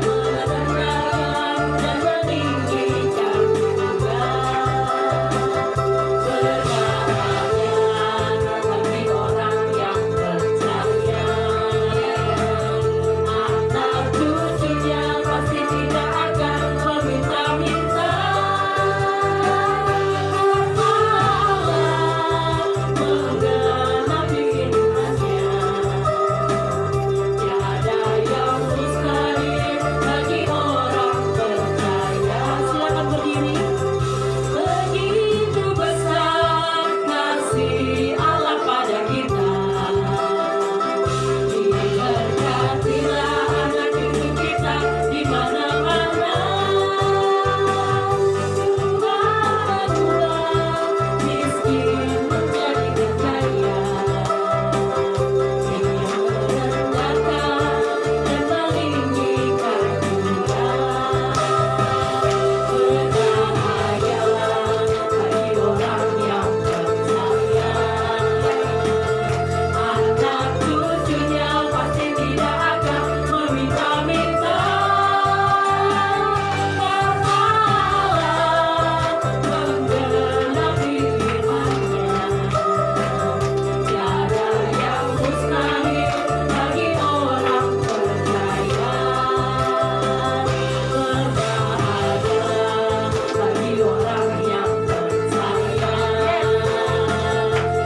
S1: menenangkan dan meninggikan juga. Berbahagia bagi orang yang percaya, anak cucunya pasti tidak akan meminta-minta. Menggenapi firman-Nya, tiada yang mustahil bagi orang percaya. Silakan berdiri. Begitu besar kasih Allah pada kita, diberkatilah anak cucu kita di mana-mana. Tuhan ubah miskin menjadi kaya, Dia merendahkan dan meninggikan juga. Berbahagialah bagi orang yang percaya, anak cucunya pasti tidak akan meminta-minta. Karena Allah menggenapi firman-Nya, tiada yang mustahil bagi orang percaya. Berbahagialah bagi orang yang percaya,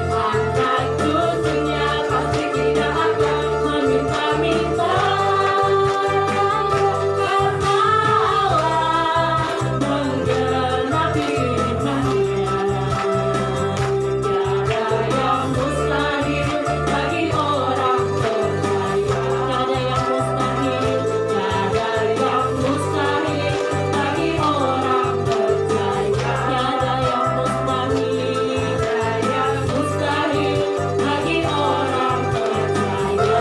S1: anak cucunya pasti tidak akan meminta-minta. Karena Allah menggenapi firman-Nya, tiada yang mustahil bagi orang percaya. Tiada yang mustahil, tiada yang mustahil bagi orang percaya. Tiada yang mustahil, tiada yang mustahil bagi orang percaya.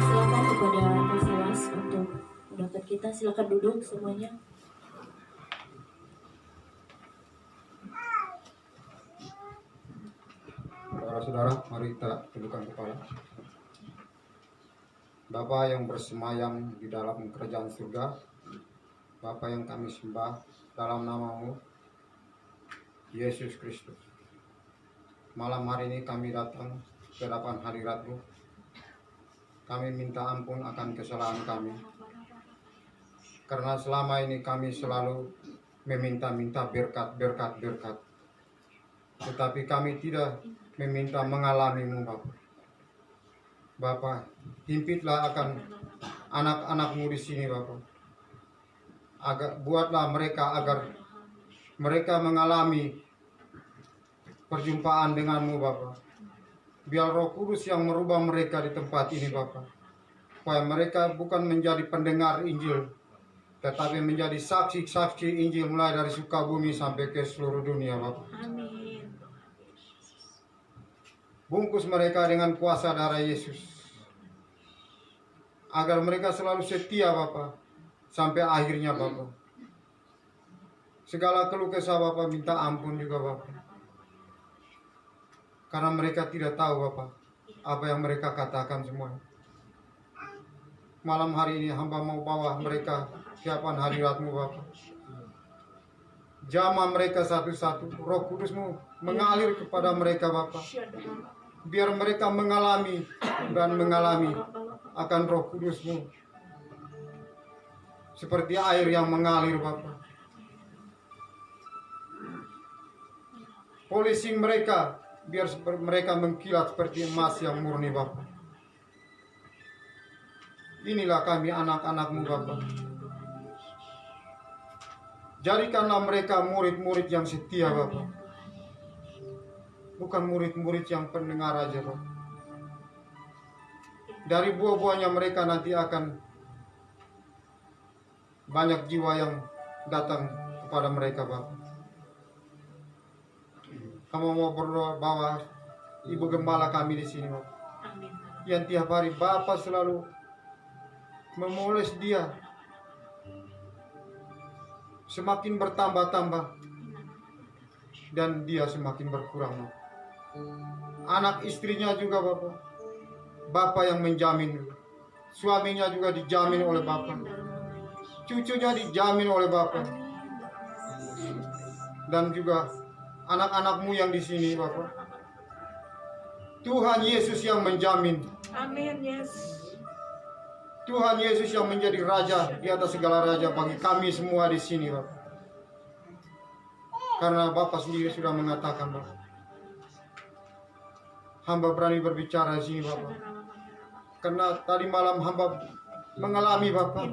S1: Silakan kepada Mas untuk mendapat kita. Silakan duduk semuanya.
S4: Saudara-saudara, mari kita tundukkan kepala. Bapa yang bersemayam di dalam kerajaan surga, Bapa yang kami sembah dalam nama-Mu, Yesus Kristus. Malam hari ini kami datang ke hadapan hadirat-Mu. Kami minta ampun akan kesalahan kami. Karena selama ini kami selalu meminta-minta berkat. Tetapi kami tidak meminta mengalami-Mu, Bapa. Bapa, himpitlah akan anak-anak-Mu di sini, Bapa. Buatlah mereka agar mereka mengalami perjumpaan dengan-Mu, Bapa. Biar Roh Kudus yang merubah mereka di tempat ini, Bapa. Supaya mereka bukan menjadi pendengar Injil, tetapi menjadi saksi-saksi Injil mulai dari Sukabumi sampai ke seluruh dunia, Bapa.
S1: Amin.
S4: Bungkus mereka dengan kuasa darah Yesus. Agar mereka selalu setia, Bapa, sampai akhirnya, Bapa. Segala keluh kesah Bapa minta ampun juga, Bapa. Karena mereka tidak tahu, Bapa, apa yang mereka katakan semua. Malam hari ini hamba mau bawa mereka ke hadapan hadirat-Mu, Bapa. Jamah mereka satu-satu. Roh Kudus-Mu mengalir kepada mereka, Bapa. Biar mereka mengalami akan Roh Kudus-Mu. Seperti air yang mengalir, Bapa. Polisi mereka, biar mereka mengkilat seperti emas yang murni, Bapa. Inilah kami anak-anak-Mu, Bapa. Jadikanlah mereka murid-murid yang setia, Bapa. Bukan murid-murid yang pendengar aja, Bapa. Dari buah-buahnya mereka nanti akan banyak jiwa yang datang kepada mereka, Bapa. Kamu mau berdoa bawa Ibu Gembala kami di sini, Bapak.
S1: Amin.
S4: Yang tiap hari Bapak selalu memoles dia. Semakin bertambah-tambah. Dan dia semakin berkurang, Bapak. Anak istrinya juga, Bapak. Bapak yang menjamin. Suaminya juga dijamin oleh Bapak. Cucunya dijamin oleh Bapak. Dan juga anak-anak-Mu yang di sini, Bapak. Tuhan Yesus yang menjamin.
S1: Amin, yes.
S4: Tuhan Yesus yang menjadi Raja di atas segala raja bagi kami semua di sini, Bapak. Karena Bapak sendiri sudah mengatakan, Bapak. Hamba berani berbicara di sini, Bapak. Karena tadi malam hamba mengalami, Bapak.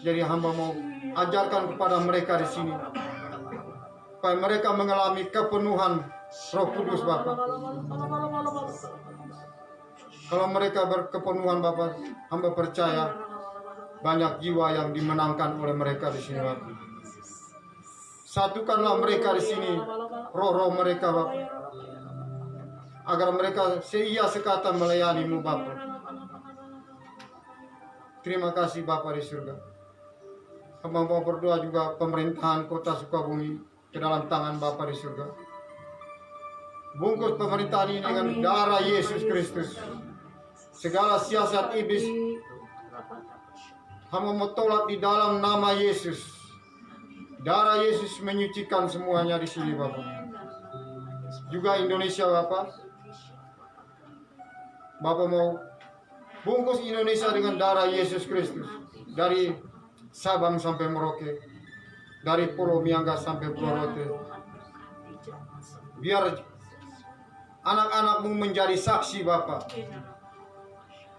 S4: Jadi hamba mau ajarkan kepada mereka di sini. Supaya mereka mengalami kepenuhan Roh Kudus, Bapak. Kalau mereka berkepenuhan, Bapak, hamba percaya banyak jiwa yang dimenangkan oleh mereka di sini, Bapak. Satukanlah mereka di sini, roh-roh mereka, Bapak. Agar mereka seia sekata melayani-Mu, Bapak. Terima kasih, Bapak di surga. Hamba mau berdoa juga pemerintahan kota Sukabumi ke dalam tangan Bapa di surga. Bungkus pemerintahan ini dengan darah Yesus Kristus. Segala siasat iblis hamba mau tolak di dalam nama Yesus. Darah Yesus menyucikan semuanya di sini, Bapak. Juga Indonesia, Bapak. Bapak mau bungkus Indonesia dengan darah Yesus Kristus. Dari Sabang sampai Merauke. Dari Pulau Miangas sampai Pulau Rote. Biar anak-anak-Mu menjadi saksi, Bapak,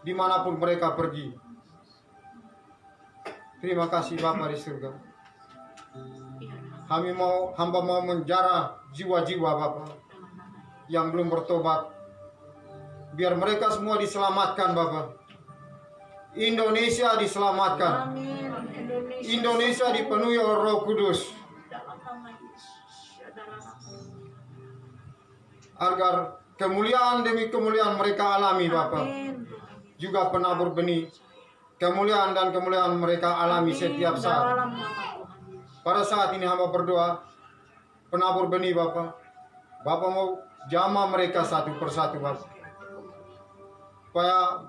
S4: dimanapun mereka pergi. Terima kasih, Bapak di surga. Hamba mau menjara jiwa-jiwa, Bapak, yang belum bertobat. Biar mereka semua diselamatkan, Bapak. Indonesia diselamatkan. Indonesia dipenuhi oleh Roh Kudus. Agar kemuliaan demi kemuliaan mereka alami, Bapak. Juga penabur benih. Kemuliaan dan kemuliaan mereka alami setiap saat. Pada saat ini hamba berdoa, penabur benih, Bapak. Bapak mau jamah mereka satu persatu, Bapak. Supaya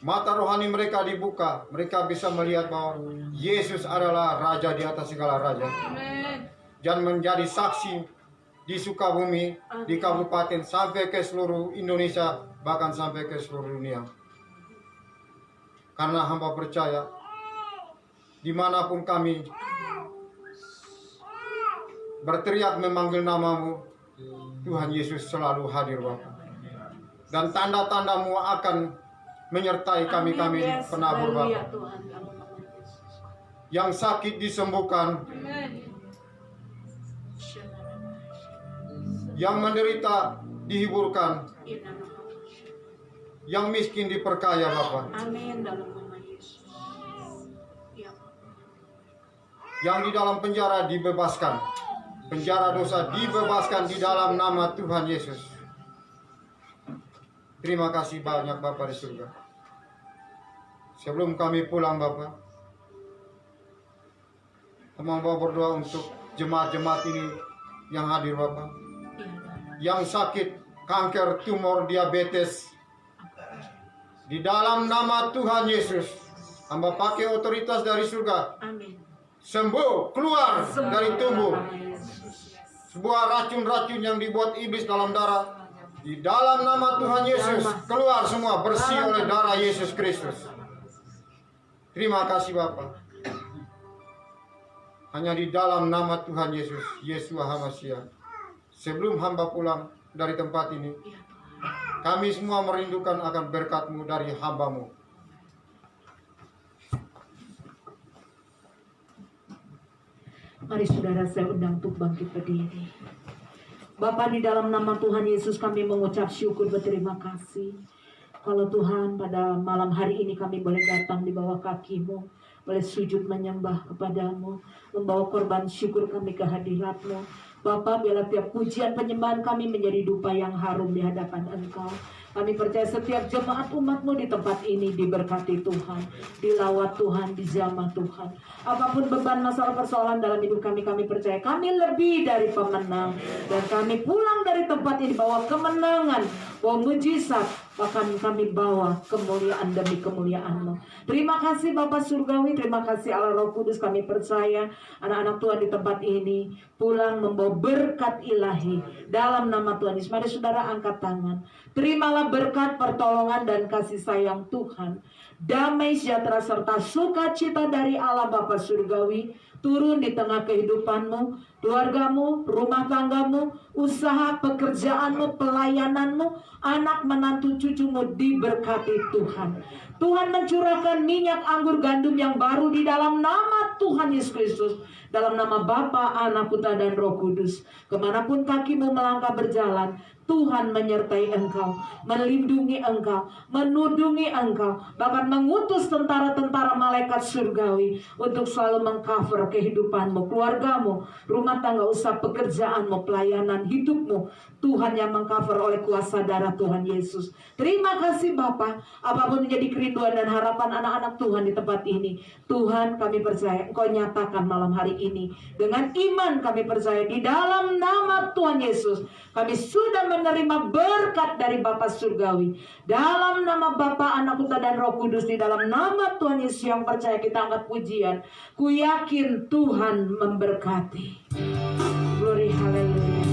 S4: mata rohani mereka dibuka, mereka bisa melihat bahwa Yesus adalah Raja di atas segala raja. Dan menjadi saksi di Sukabumi, di kabupaten, sampai ke seluruh Indonesia, bahkan sampai ke seluruh dunia. Karena hamba percaya, dimanapun kami berteriak memanggil namamu, Tuhan Yesus selalu hadir Bapa. Dan tanda-tandamu akan menyertai kami-kami di penabur Bapa.
S1: Haleluya, Tuhan, dalam nama Yesus.
S4: Yang sakit disembuhkan, yang menderita dihiburkan, yang miskin diperkaya Bapa.
S1: Amin dalam nama Yesus. Ya,
S4: Yang di dalam penjara dibebaskan, penjara dosa dibebaskan di dalam nama Tuhan Yesus. Terima kasih banyak Bapa di surga. Sebelum kami pulang Bapa, hamba berdoa untuk jemaat-jemaat ini yang hadir Bapa, yang sakit kanker, tumor, diabetes, di dalam nama Tuhan Yesus, hamba pakai otoritas dari surga,
S1: amin.
S4: sembuh, keluar dari tubuh
S1: Dalam nama Yesus.
S4: sebuah racun-racun yang dibuat iblis dalam darah. Di dalam nama Tuhan Yesus, keluar semua, bersih oleh darah Yesus Kristus. Terima kasih Bapa. Hanya di dalam nama Tuhan Yesus, Yeshua HaMashiach. Sebelum hamba pulang dari tempat ini, kami semua merindukan akan berkat-Mu dari hamba-Mu.
S1: Mari saudara, saya undang untuk bangkit berdiri. Bapa, di dalam nama Tuhan Yesus kami mengucap syukur berterima kasih. Kalau Tuhan pada malam hari ini kami boleh datang di bawah kaki-Mu, boleh sujud menyembah kepadamu, membawa korban syukur kami ke hadirat-Mu. Bapa, biarlah tiap pujian penyembahan kami menjadi dupa yang harum di hadapan Engkau. Kami percaya setiap jemaat umat-Mu di tempat ini diberkati Tuhan, dilawat Tuhan, dijamah Tuhan. Apapun beban masalah persoalan dalam hidup kami, kami percaya kami lebih dari pemenang. Dan kami pulang dari tempat ini bawa kemenangan, bawa mujizat, bahkan kami bawa kemuliaan demi kemuliaan-Mu. Terima kasih Bapa Surgawi, terima kasih Allah Roh Kudus. Kami percaya anak-anak Tuhan di tempat ini pulang membawa berkat ilahi dalam nama Tuhan Yesus. Mari saudara angkat tangan. Terimalah berkat, pertolongan, dan kasih sayang Tuhan. Damai sejahtera serta sukacita dari Allah Bapa Surgawi turun di tengah kehidupanmu, keluargamu, rumah tanggamu, usaha, pekerjaanmu, pelayananmu, anak menantu cucumu diberkati Tuhan. Tuhan mencurahkan minyak anggur gandum yang baru di dalam nama Tuhan Yesus Kristus. Dalam nama Bapa, Anak, Putra, dan Roh Kudus. Kemanapun kakimu melangkah berjalan, Tuhan menyertai engkau, melindungi engkau, menudungi engkau, bahkan mengutus tentara-tentara malaikat surgawi untuk selalu mengcover kehidupanmu, keluargamu, rumah tangga, usaha, pekerjaanmu, pelayanan hidupmu. Tuhan yang mengcover oleh kuasa darah Tuhan Yesus. Terima kasih Bapa. Apapun menjadi kerinduan dan harapan anak-anak Tuhan di tempat ini, Tuhan kami percaya Engkau nyatakan malam hari ini. Dengan iman kami percaya di dalam nama Tuhan Yesus, kami sudah menerima berkat dari Bapa Surgawi. Dalam nama Bapa, Anak, Putra, dan Roh Kudus, di dalam nama Tuhan Yesus yang percaya kita angkat pujian. Ku yakin Tuhan memberkati. Glory haleluya.